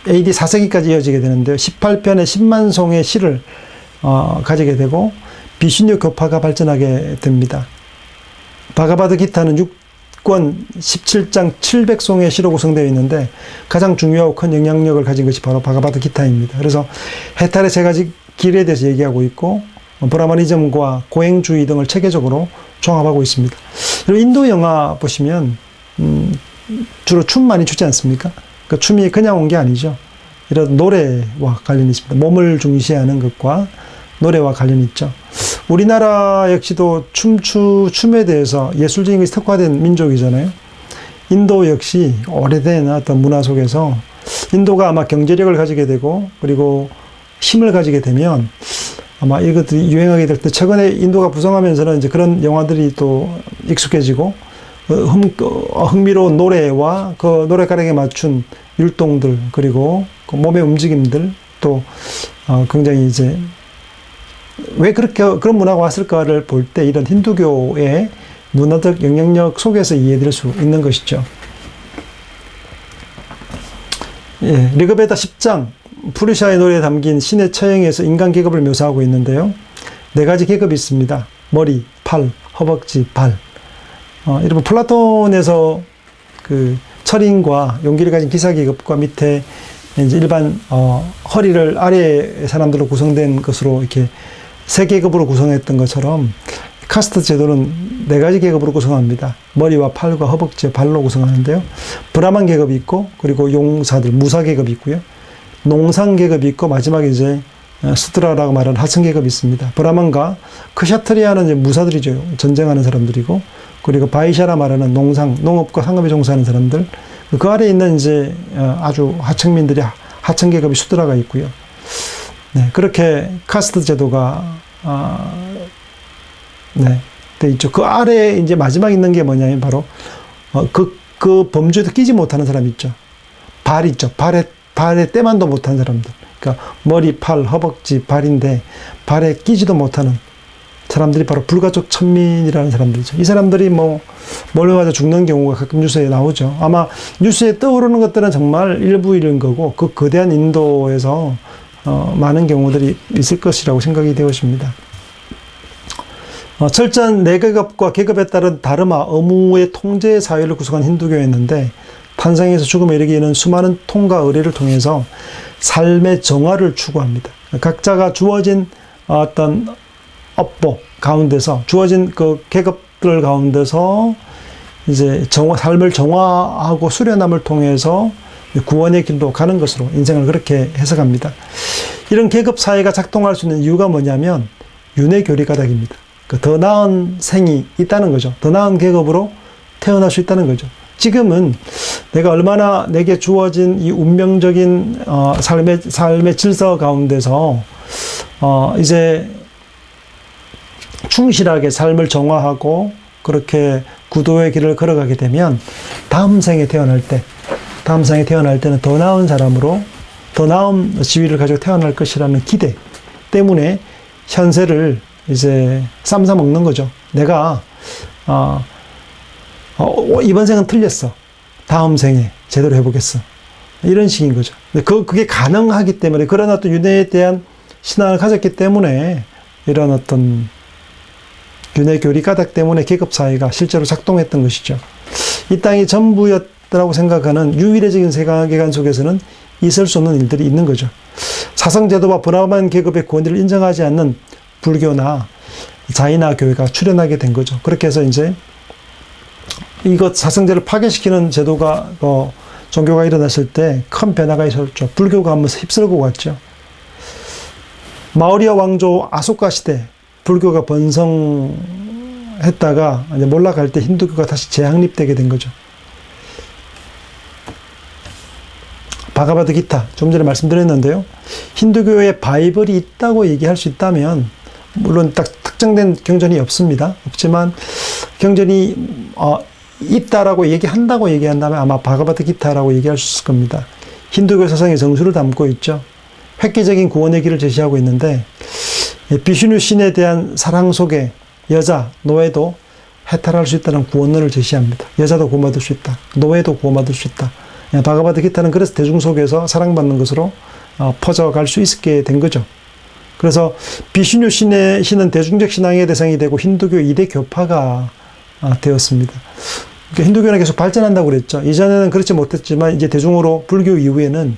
AD 4세기까지 이어지게 되는데요. 18편의 10만 송의 시를 가지게 되고 비슈뉴 교파가 발전하게 됩니다. 바가바드 기타는 6권 17장 700송의 시로 구성되어 있는데 가장 중요하고 큰 영향력을 가진 것이 바로 바가바드 기타입니다. 그래서 해탈의 세 가지 길에 대해서 얘기하고 있고 브라마니즘과 고행주의 등을 체계적으로 종합하고 있습니다. 그리고 인도 영화 보시면 주로 춤 많이 추지 않습니까? 그 춤이 그냥 온 게 아니죠. 이런 노래와 관련이 있습니다. 몸을 중시하는 것과 노래와 관련이 있죠. 우리나라 역시도 춤에 대해서 예술적인 것이 특화된 민족이잖아요. 인도 역시 오래된 어떤 문화 속에서 인도가 아마 경제력을 가지게 되고 그리고 힘을 가지게 되면 아마 이것들이 유행하게 될 때 최근에 인도가 부성하면서는 이제 그런 영화들이 또 익숙해지고 흥미로운 노래와 그 노래가락에 맞춘 율동들 그리고 그 몸의 움직임들 또 굉장히 이제 왜 그렇게 그런 문화가 왔을까를 볼 때 이런 힌두교의 문화적 영향력 속에서 이해될 수 있는 것이죠. 예, 리그베다 10장 푸르샤의 노래에 담긴 신의 처형에서 인간 계급을 묘사하고 있는데요. 네 가지 계급이 있습니다. 머리, 팔, 허벅지, 발. 여러분 플라톤에서 그 철인과 용기를 가진 기사 계급과 밑에 이제 일반 허리를 아래의 사람들로 구성된 것으로 이렇게 세 계급으로 구성했던 것처럼 카스트 제도는 네 가지 계급으로 구성합니다. 머리와 팔과 허벅지, 발로 구성하는데요. 브라만 계급이 있고 그리고 용사들, 무사 계급이 있고요. 농상 계급이 있고 마지막에 이제 수드라라고 말하는 하층 계급이 있습니다. 브라만과 크샤트리아는 이제 무사들이죠. 전쟁하는 사람들이고 그리고 바이샤라 말하는 농업과 상업에 종사하는 사람들 그 아래에 있는 이제 아주 하층민들이 하층 계급이 수드라가 있고요. 네, 그렇게 카스트 제도가 돼 있죠. 그 아래에 이제 마지막 있는 게 뭐냐면 바로 그 범주에도 끼지 못하는 사람 있죠. 발 있죠. 발에 때만도 못한 사람들. 그러니까 머리, 팔, 허벅지, 발인데 발에 끼지도 못하는 사람들이 바로 불가촉 천민이라는 사람들이죠. 이 사람들이 뭘로 맞아 죽는 경우가 가끔 뉴스에 나오죠. 아마 뉴스에 떠오르는 것들은 정말 일부일인 거고 그 거대한 인도에서 많은 경우들이 있을 것이라고 생각이 되어집니다. 철저한 내계급과 계급에 따른 다르마, 어무의 통제 사회를 구성한 힌두교였는데 탄생에서 죽음에 이르기에는 수많은 통과 의례를 통해서 삶의 정화를 추구합니다. 각자가 주어진 어떤 업보 가운데서 주어진 그 계급들 가운데서 이제 삶을 정화하고 수련함을 통해서 구원의 길로 가는 것으로 인생을 그렇게 해석합니다. 이런 계급 사회가 작동할 수 있는 이유가 뭐냐면 윤회 교리 가닥입니다. 더 나은 생이 있다는 거죠. 더 나은 계급으로 태어날 수 있다는 거죠. 지금은 내가 얼마나 내게 주어진 이 운명적인 삶의 질서 가운데서 이제 충실하게 삶을 정화하고 그렇게 구도의 길을 걸어가게 되면 다음 생에 태어날 때는 더 나은 사람으로 더 나은 지위를 가지고 태어날 것이라는 기대 때문에 현세를 이제 쌈싸 먹는 거죠. 내가 이번 생은 틀렸어. 다음 생에 제대로 해보겠어. 이런 식인 거죠. 근데 그게 가능하기 때문에, 그런 어떤 윤회에 대한 신앙을 가졌기 때문에, 이런 어떤 윤회 교리 가닥 때문에 계급사회가 실제로 작동했던 것이죠. 이 땅이 전부였다고 생각하는 유일해적인 세계관 속에서는 있을 수 없는 일들이 있는 거죠. 사성제도와 브라만 계급의 권위를 인정하지 않는 불교나 자이나 교회가 출현하게 된 거죠. 그렇게 해서 이제 이것 사성제를 파괴시키는 제도가 종교가 일어났을 때 큰 변화가 있었죠. 불교가 한번 휩쓸고 갔죠. 마우리아 왕조 아소카 시대 불교가 번성했다가 이제 몰락할 때 힌두교가 다시 재확립되게 된 거죠. 바가바드기타 좀 전에 말씀드렸는데요. 힌두교에 바이블이 있다고 얘기할 수 있다면, 물론 딱 특정된 경전이 없지만 경전이 있다라고 얘기한다고 얘기한다면 아마 바가바드기타라고 얘기할 수 있을 겁니다. 힌두교 사상의 정수를 담고 있죠. 획기적인 구원의 길을 제시하고 있는데, 비슈누 신에 대한 사랑 속에 여자, 노예도 해탈할 수 있다는 구원론을 제시합니다. 여자도 구원받을 수 있다. 노예도 구원받을 수 있다. 바가바드기타는 그래서 대중 속에서 사랑받는 것으로 퍼져갈 수 있게 된 거죠. 그래서 비슈누 신은 대중적 신앙의 대상이 되고 힌두교 2대 교파가 되었습니다. 그러니까 힌두교는 계속 발전한다고 그랬죠. 이전에는 그렇지 못했지만 이제 대중으로 불교 이후에는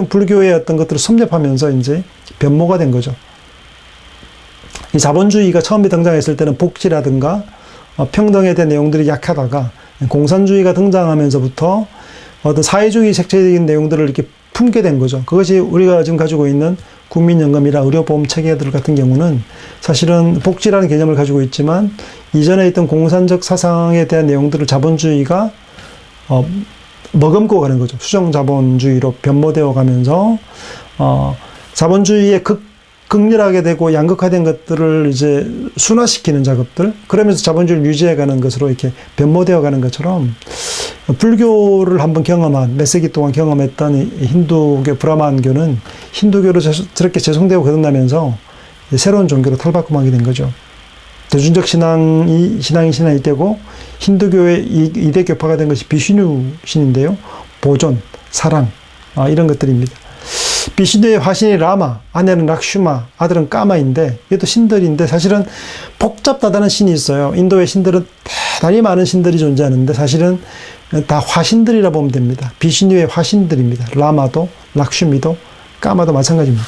불교의 어떤 것들을 섭렵하면서 이제 변모가 된 거죠. 이 자본주의가 처음에 등장했을 때는 복지라든가 평등에 대한 내용들이 약하다가 공산주의가 등장하면서부터 어떤 사회주의 색채적인 내용들을 이렇게 품게 된 거죠. 그것이 우리가 지금 가지고 있는 국민연금이나 의료보험 체계들 같은 경우는 사실은 복지라는 개념을 가지고 있지만, 이전에 있던 공산적 사상에 대한 내용들을 자본주의가 머금고 가는 거죠. 수정자본주의로 변모되어 가면서 자본주의에 극렬하게 되고 양극화된 것들을 이제 순화시키는 작업들, 그러면서 자본주의를 유지해가는 것으로 이렇게 변모되어 가는 것처럼, 불교를 한번 몇 세기 동안 경험했던 힌두교, 브라만교는 힌두교로 저렇게 재송되고 거듭나면서 새로운 종교로 탈바꿈하게 된 거죠. 대중적 신앙이 되고, 힌두교의 2대 교파가 된 것이 비슈누 신인데요. 보존, 사랑, 이런 것들입니다. 비슈누의 화신이 라마, 아내는 락슈마, 아들은 까마인데, 이것도 신들인데 사실은 복잡하다는 신이 있어요. 인도의 신들은 대단히 많은 신들이 존재하는데 사실은 다 화신들이라 보면 됩니다. 비슈누의 화신들입니다. 라마도, 락슈미도, 까마도 마찬가지입니다.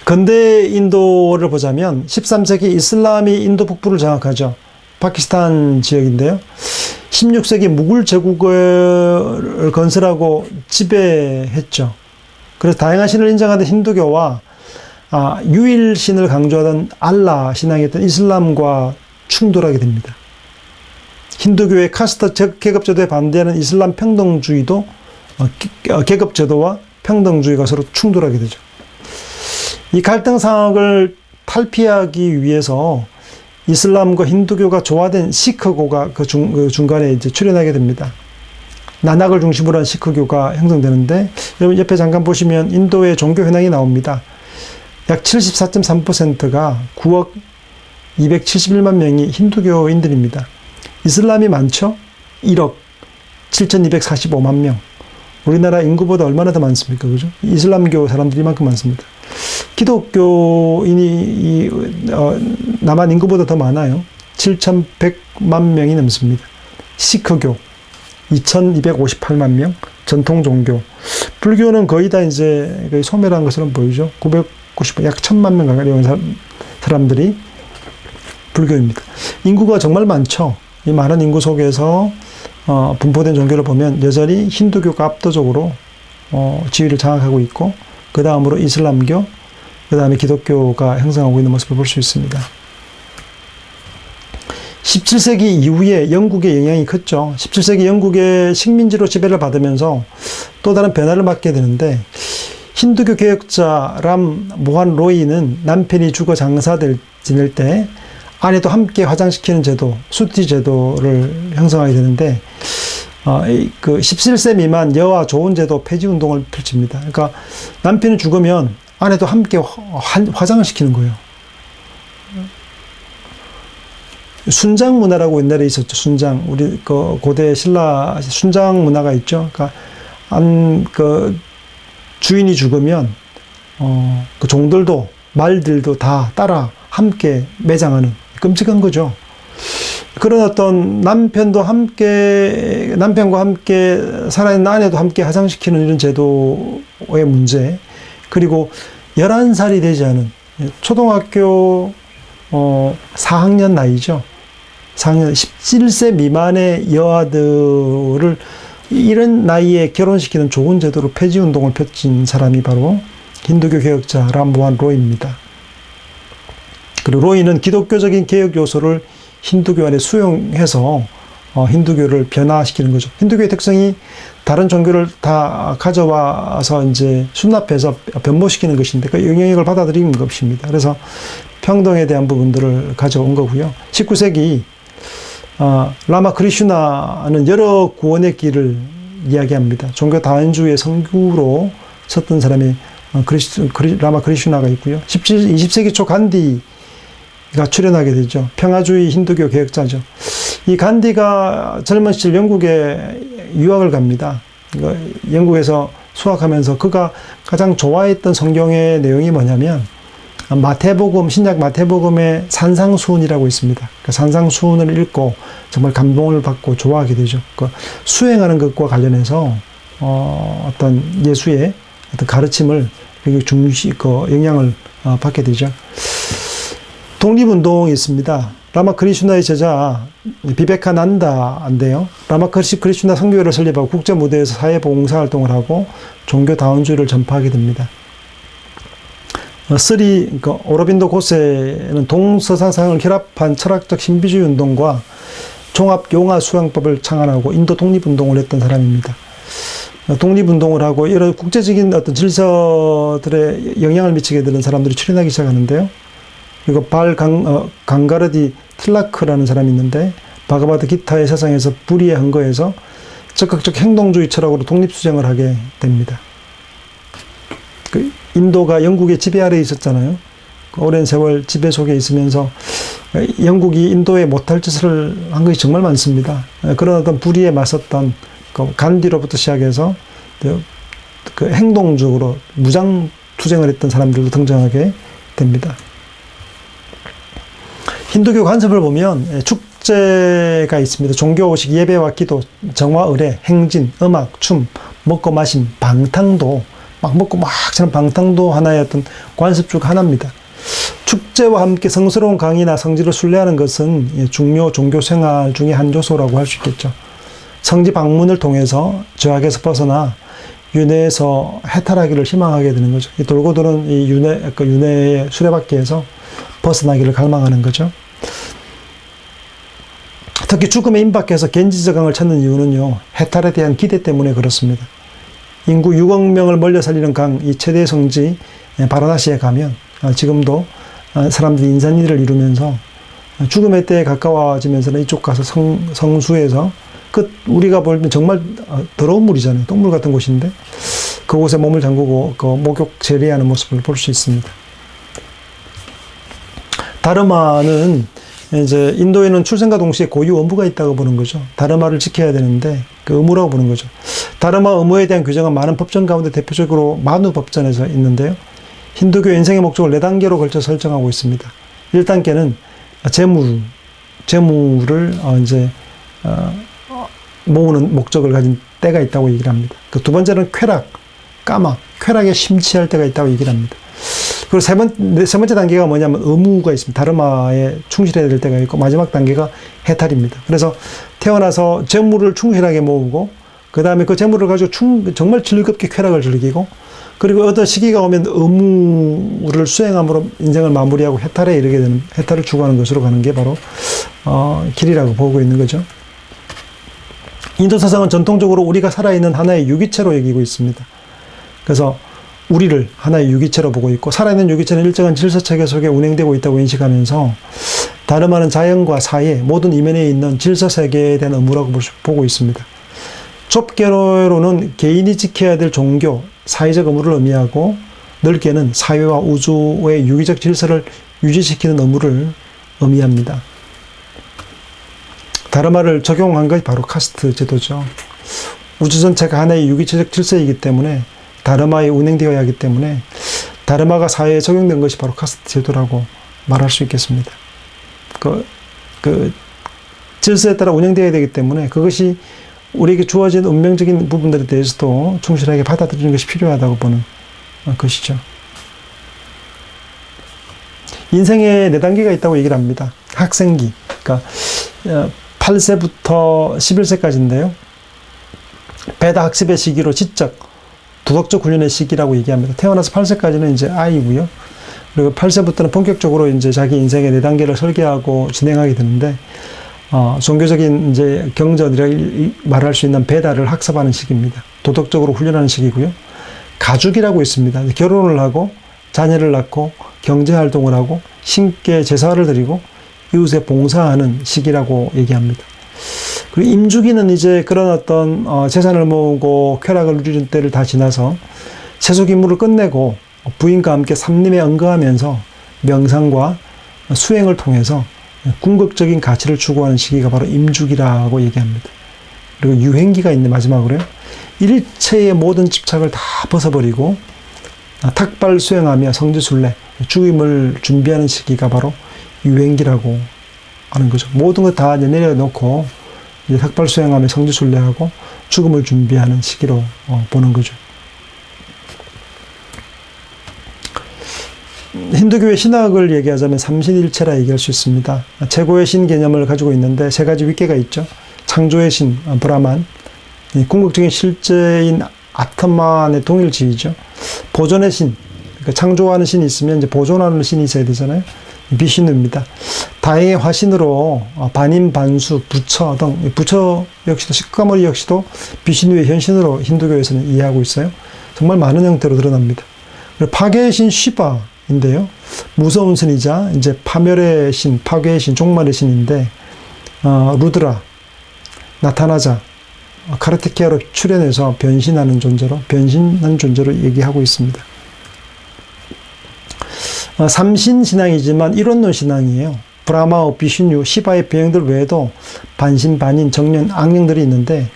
근대 인도를 보자면 13세기 이슬람이 인도 북부를 장악하죠. 파키스탄 지역인데요. 16세기 무굴 제국을 건설하고 지배했죠. 그래서 다양한 신을 인정하던 힌두교와 유일신을 강조하던 알라 신앙이었던 이슬람과 충돌하게 됩니다. 힌두교의 카스트 계급제도에 반대하는 이슬람 평등주의도 계급제도와 평등주의가 서로 충돌하게 되죠. 이 갈등 상황을 탈피하기 위해서 이슬람과 힌두교가 조화된 시크교가 그 중간에 이제 출현하게 됩니다. 나낙을 중심으로 한 시크교가 형성되는데, 여러분 옆에 잠깐 보시면 인도의 종교 현황이 나옵니다. 약 74.3%가 9억 271만 명이 힌두교인들입니다. 이슬람이 많죠? 1억 7,245만 명. 우리나라 인구보다 얼마나 더 많습니까? 그죠? 이슬람교 사람들이 이만큼 많습니다. 기독교인이 남한 인구보다 더 많아요. 7,100만 명이 넘습니다. 시크교 2,258만 명, 전통 종교. 불교는 거의 다 이제 소멸한 것처럼 보이죠. 990, 약 1,000만 명 가까이 온 사람들이 불교입니다. 인구가 정말 많죠. 이 많은 인구 속에서 분포된 종교를 보면 여전히 힌두교가 압도적으로 지위를 장악하고 있고, 그 다음으로 이슬람교, 그 다음에 기독교가 형성하고 있는 모습을 볼 수 있습니다. 17세기 이후에 영국의 영향이 컸죠. 17세기 영국의 식민지로 지배를 받으면서 또 다른 변화를 맞게 되는데, 힌두교 개혁자 람 모한 로이는 남편이 죽어 지낼 때 아내도 함께 화장시키는 제도, 수티 제도를 형성하게 되는데, 그 17세 미만 여아 조혼 제도 폐지 운동을 펼칩니다. 그러니까 남편이 죽으면 아내도 함께 화장을 시키는 거예요. 순장 문화라고 옛날에 있었죠. 순장. 우리 그 고대 신라 순장 문화가 있죠. 그러니까 그 주인이 죽으면 그 종들도 말들도 다 따라 함께 매장하는 끔찍한 거죠. 그런 어떤 남편과 함께 살아있는 아내도 함께 하장시키는 이런 제도의 문제, 그리고 11살이 되지 않은 초등학교 4학년 나이죠. 4학년 17세 미만의 여아들을 이런 나이에 결혼시키는 좋은 제도로 폐지운동을 펼친 사람이 바로 힌두교 개혁자 람모한 로이입니다. 그리고 로이는 기독교적인 개혁 요소를 힌두교 안에 수용해서 힌두교를 변화시키는 거죠. 힌두교의 특성이 다른 종교를 다 가져와서 이제 수납해서 변모시키는 것인데 그 영향력을 받아들이는 것입니다. 그래서 평등에 대한 부분들을 가져온 거고요. 19세기 라마 크리슈나는 여러 구원의 길을 이야기합니다. 종교 다원주의 선구로 섰던 사람이 라마 크리슈나가 있고요. 20세기 초 간디가 출연하게 되죠. 평화주의 힌두교 개혁자죠. 이 간디가 젊은 시절 영국에 유학을 갑니다. 영국에서 수학하면서 그가 가장 좋아했던 성경의 내용이 뭐냐면 마태복음, 신약 마태복음의 산상수훈이라고 있습니다. 그 산상수훈을 읽고 정말 감동을 받고 좋아하게 되죠. 그 수행하는 것과 관련해서 어떤 예수의 어떤 가르침을 영향을 받게 되죠. 독립운동이 있습니다. 라마 크리슈나의 제자 비베카난다인데요. 라마 크리슈나 선교회를 설립하고 국제 무대에서 사회봉사 활동을 하고 종교 다원주의를 전파하게 됩니다. 오로빈도 고세는 동서사상을 결합한 철학적 신비주의 운동과 종합 용화 수양법을 창안하고 인도 독립운동을 했던 사람입니다. 독립운동을 하고 여러 국제적인 어떤 질서들에 영향을 미치게 되는 사람들이 출연하기 시작하는데요. 그리고 강가르디 틸라크라는 사람이 있는데 바가바드 기타의 세상에서 불의에 헌거해서 적극적 행동주의 철학으로 독립수쟁을 하게 됩니다. 인도가 영국의 지배 아래에 있었잖아요. 오랜 세월 지배 속에 있으면서 영국이 인도에 못할 짓을 한 것이 정말 많습니다. 그런 어떤 불의에 맞섰던 간디로부터 시작해서 그 행동적으로 무장 투쟁을 했던 사람들도 등장하게 됩니다. 힌두교 관습을 보면 축제가 있습니다. 종교의식, 예배와 기도, 정화, 의례, 행진, 음악, 춤, 먹고 마심, 방탕도 막 먹고 막 저는 방탕도 하나의 어떤 관습 중 하나입니다. 축제와 함께 성스러운 강의나 성지를 순례하는 것은 중요 종교 생활 중의 한 요소라고 할 수 있겠죠. 성지 방문을 통해서 죄악에서 벗어나 윤회에서 해탈하기를 희망하게 되는 거죠. 돌고 도는 이 윤회의 수레바퀴에서 벗어나기를 갈망하는 거죠. 특히 죽음의 임박해서 겐지저강을 찾는 이유는요, 해탈에 대한 기대 때문에 그렇습니다. 인구 6억 명을 멀려 살리는 강, 이 최대 성지 바라나시에 가면 지금도 사람들이 인산일을 이루면서 죽음의 때에 가까워지면서는 이쪽 가서 성수에서 우리가 보면 정말 더러운 물이잖아요. 똥물 같은 곳인데 그곳에 몸을 잠그고 그 목욕 재래하는 모습을 볼 수 있습니다. 다르마는 이제 인도에는 출생과 동시에 고유 의무가 있다고 보는 거죠. 다르마를 지켜야 되는데 그 의무라고 보는 거죠. 다르마 의무에 대한 규정은 많은 법전 가운데 대표적으로 만우 법전에서 있는데요. 힌두교 인생의 목적을 4단계로 걸쳐 설정하고 있습니다. 1단계는 재물을 이제 모으는 목적을 가진 때가 있다고 얘기를 합니다. 그 두 번째는 쾌락에 심취할 때가 있다고 얘기를 합니다. 그리고 세 번째 단계가 뭐냐면 의무가 있습니다. 다르마에 충실해야 될 때가 있고 마지막 단계가 해탈입니다. 그래서 태어나서 재물을 충실하게 모으고 그 다음에 그 재물을 가지고 정말 즐겁게 쾌락을 즐기고 그리고 어떤 시기가 오면 의무를 수행함으로 인생을 마무리하고 해탈에 이르게 되는, 해탈을 추구하는 것으로 가는 게 바로 길이라고 보고 있는 거죠. 인도 사상은 전통적으로 우리가 살아있는 하나의 유기체로 여기고 있습니다. 그래서 우리를 하나의 유기체로 보고 있고 살아있는 유기체는 일정한 질서체계 속에 운행되고 있다고 인식하면서 다르마는 자연과 사회 모든 이면에 있는 질서세계에 대한 의무라고 보고 있습니다. 좁게로는 개인이 지켜야 될 종교, 사회적 의무를 의미하고 넓게는 사회와 우주의 유기적 질서를 유지시키는 의무를 의미합니다. 다르마를 적용한 것이 바로 카스트 제도죠. 우주 전체가 하나의 유기체적 질서이기 때문에 다르마에 운행되어야 하기 때문에 다르마가 사회에 적용된 것이 바로 카스트 제도라고 말할 수 있겠습니다. 그 질서에 따라 운영되어야 되기 때문에 그것이 우리에게 주어진 운명적인 부분들에 대해서도 충실하게 받아들이는 것이 필요하다고 보는 것이죠. 인생에 4단계가 있다고 얘기를 합니다. 학생기, 그러니까 8세부터 11세까지인데요. 배다 학습의 시기로 지적, 도덕적 훈련의 시기라고 얘기합니다. 태어나서 8세까지는 이제 아이고요. 그리고 8세부터는 본격적으로 이제 자기 인생의 4단계를 설계하고 진행하게 되는데, 종교적인 이제 경전이라 말할 수 있는 배다를 학습하는 시기입니다. 도덕적으로 훈련하는 시기고요. 가죽이라고 있습니다. 결혼을 하고 자녀를 낳고 경제활동을 하고 신께 제사를 드리고 이웃에 봉사하는 시기라고 얘기합니다. 그리고 임주기는 이제 그런 어떤 재산을 모으고 쾌락을 누리는 때를 다 지나서 세속 임무를 끝내고 부인과 함께 삼림에 응거하면서 명상과 수행을 통해서 궁극적인 가치를 추구하는 시기가 바로 임주기라고 얘기합니다. 그리고 유행기가 있는 마지막으로요. 일체의 모든 집착을 다 벗어버리고 탁발 수행하며 성지순례, 죽임을 준비하는 시기가 바로 유행기라고 하는 거죠. 모든 것 다 내려놓고 이제 탁발 수행하며 성지순례하고 죽음을 준비하는 시기로 보는 거죠. 힌두교의 신학을 얘기하자면 삼신일체라 얘기할 수 있습니다. 최고의 신 개념을 가지고 있는데 3가지 윗계가 있죠. 창조의 신, 브라만, 궁극적인 실제인 아트만의 동일지이죠. 보존의 신, 그러니까 창조하는 신이 있으면 이제 보존하는 신이 있어야 되잖아요. 비신우입니다. 다행의 화신으로 반인, 반수, 부처 등, 부처 역시도 식과머리 역시도 비신우의 현신으로 힌두교에서는 이해하고 있어요. 정말 많은 형태로 드러납니다. 그리고 파괴의 신 시바인데요. 무서운 신이자 이제 파멸의 신, 파괴의 신, 종말의 신인데 루드라, 나타나자, 카르티케아로 출현해서 변신하는 존재로 얘기하고 있습니다. 삼신신앙이지만 이론론 신앙이에요. 브라마, 비슈뉴, 시바의 배경들 외에도 반신, 반인, 정년, 악령들이 있는데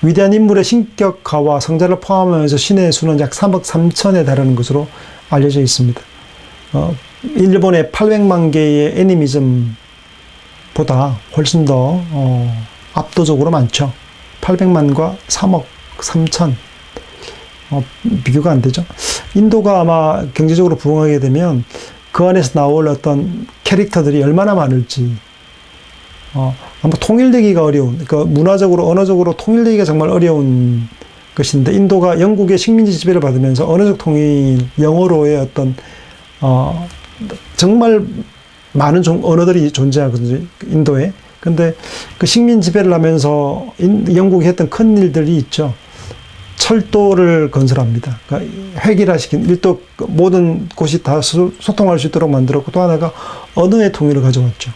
위대한 인물의 신격화와 성자를 포함하면서 신의 수는 약 3억 3천에 달하는 것으로 알려져 있습니다. 일본의 800만 개의 애니미즘보다 훨씬 더 압도적으로 많죠. 800만과 3억 3천 비교가 안 되죠. 인도가 아마 경제적으로 부흥하게 되면 그 안에서 나올 어떤 캐릭터들이 얼마나 많을지 아마 통일되기가 어려운, 그러니까 문화적으로 언어적으로 통일되기가 정말 어려운 것인데 인도가 영국의 식민지 지배를 받으면서 언어적 통일, 영어로의 어떤 정말 많은 언어들이 존재하거든요. 인도에. 근데 그 식민 지배를 하면서 영국이 했던 큰 일들이 있죠. 철도를 건설합니다. 그러니까 획일화시킨 일도 모든 곳이 다 소통할 수 있도록 만들었고 또 하나가 언어의 통일을 가져왔죠.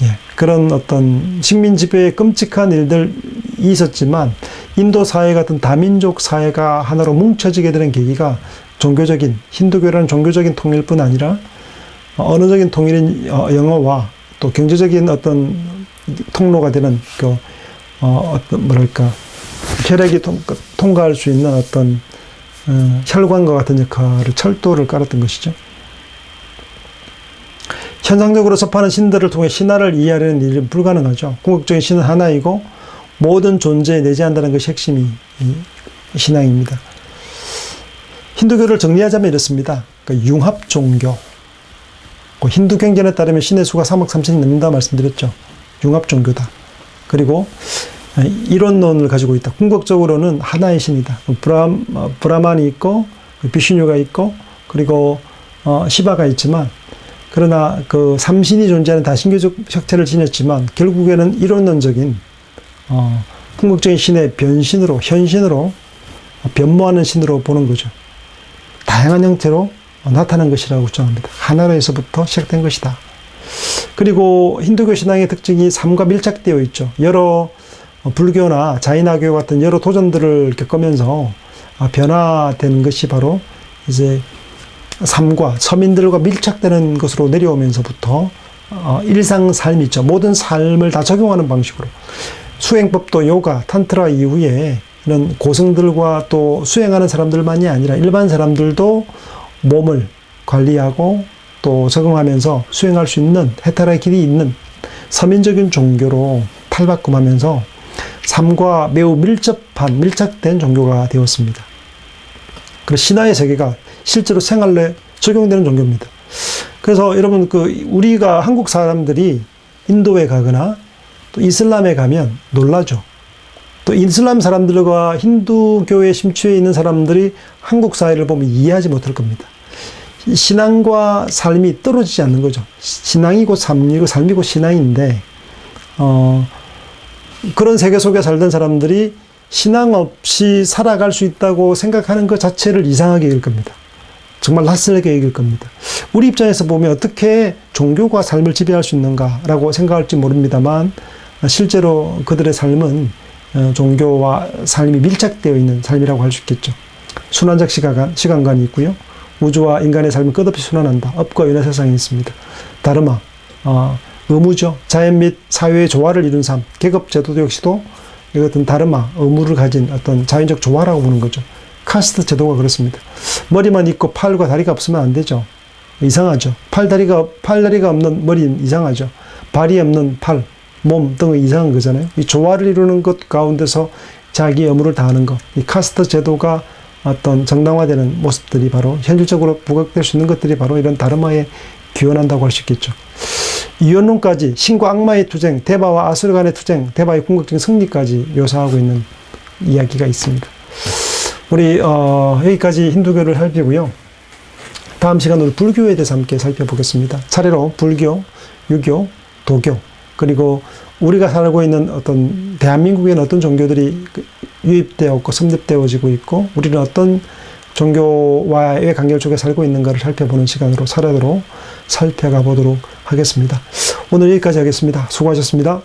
예, 그런 어떤 식민 지배의 끔찍한 일들이 있었지만 인도 사회 같은 다민족 사회가 하나로 뭉쳐지게 되는 계기가 종교적인 힌두교라는 종교적인 통일뿐 아니라 언어적인 통일인 영어와 또 경제적인 어떤 통로가 되는 어떤 뭐랄까 혈액이 통과할 수 있는 어떤 혈관과 같은 역할을 철도를 깔았던 것이죠. 현상적으로 접하는 신들을 통해 신화를 이해하려는 일이 불가능하죠. 궁극적인 신은 하나이고 모든 존재에 내재한다는 것이 핵심이 신앙입니다. 힌두교를 정리하자면 이렇습니다. 그러니까 융합 종교. 힌두 경전에 따르면 신의 수가 3억 3천이 넘는다 말씀드렸죠. 융합 종교다. 그리고 이론론을 가지고 있다. 궁극적으로는 하나의 신이다. 브라만이 있고 비슈뉴가 있고 그리고 시바가 있지만 그러나 그 삼신이 존재하는 다신교적 색채를 지녔지만 결국에는 이론론적인 궁극적인 신의 변신으로 현신으로 변모하는 신으로 보는 거죠. 다양한 형태로 나타난 것이라고 주장합니다. 하나로에서부터 시작된 것이다. 그리고 힌두교 신앙의 특징이 삶과 밀착되어 있죠. 여러 불교나 자이나교 같은 여러 도전들을 겪으면서 변화되는 것이 바로 이제 삶과 서민들과 밀착되는 것으로 내려오면서부터 일상 삶이 있죠. 모든 삶을 다 적용하는 방식으로. 수행법도 요가, 탄트라 이후에 이런 고승들과 또 수행하는 사람들만이 아니라 일반 사람들도 몸을 관리하고 또 적응하면서 수행할 수 있는 해탈의 길이 있는 서민적인 종교로 탈바꿈하면서 삶과 매우 밀착된 종교가 되었습니다. 그래서 신화의 세계가 실제로 생활에 적용되는 종교입니다. 그래서 여러분 우리가 한국 사람들이 인도에 가거나 또 이슬람에 가면 놀라죠. 또 이슬람 사람들과 힌두교에 심취해 있는 사람들이 한국 사회를 보면 이해하지 못할 겁니다. 신앙과 삶이 떨어지지 않는 거죠. 신앙이고 삶이고 삶이고 신앙인데 그런 세계 속에 살던 사람들이 신앙 없이 살아갈 수 있다고 생각하는 것 자체를 이상하게 여길 겁니다. 정말 낯설게 여길 겁니다. 우리 입장에서 보면 어떻게 종교가 삶을 지배할 수 있는가라고 생각할지 모릅니다만 실제로 그들의 삶은 종교와 삶이 밀착되어 있는 삶이라고 할 수 있겠죠. 순환적 시간관이 있고요. 우주와 인간의 삶은 끝없이 순환한다. 업과 윤회 세상에 있습니다. 다르마, 의무죠. 자연 및 사회의 조화를 이룬 삶, 계급 제도도 역시도 이것은 다르마, 의무를 가진 어떤 자연적 조화라고 보는 거죠. 카스트 제도가 그렇습니다. 머리만 있고 팔과 다리가 없으면 안 되죠. 이상하죠. 팔다리가 없는 머리는 이상하죠. 발이 없는 팔, 몸 등은 이상한 거잖아요. 이 조화를 이루는 것 가운데서 자기 의무를 다하는 것, 이 카스트 제도가 어떤 정당화되는 모습들이 바로 현실적으로 부각될 수 있는 것들이 바로 이런 다르마에 기원한다고 할 수 있겠죠. 이원론까지 신과 악마의 투쟁, 대바와 아수르 간의 투쟁, 대바의 궁극적인 승리까지 묘사하고 있는 이야기가 있습니다. 우리 여기까지 힌두교를 살피고요. 다음 시간으로 불교에 대해서 함께 살펴보겠습니다. 차례로 불교, 유교, 도교, 그리고 우리가 살고 있는 어떤 대한민국에는 어떤 종교들이 유입되었고 섭렵되어지고 있고 우리는 어떤 종교와의 관계를 속에 살고 있는가를 살펴보는 시간으로 차례로 살펴가 보도록 하겠습니다. 오늘 여기까지 하겠습니다. 수고하셨습니다.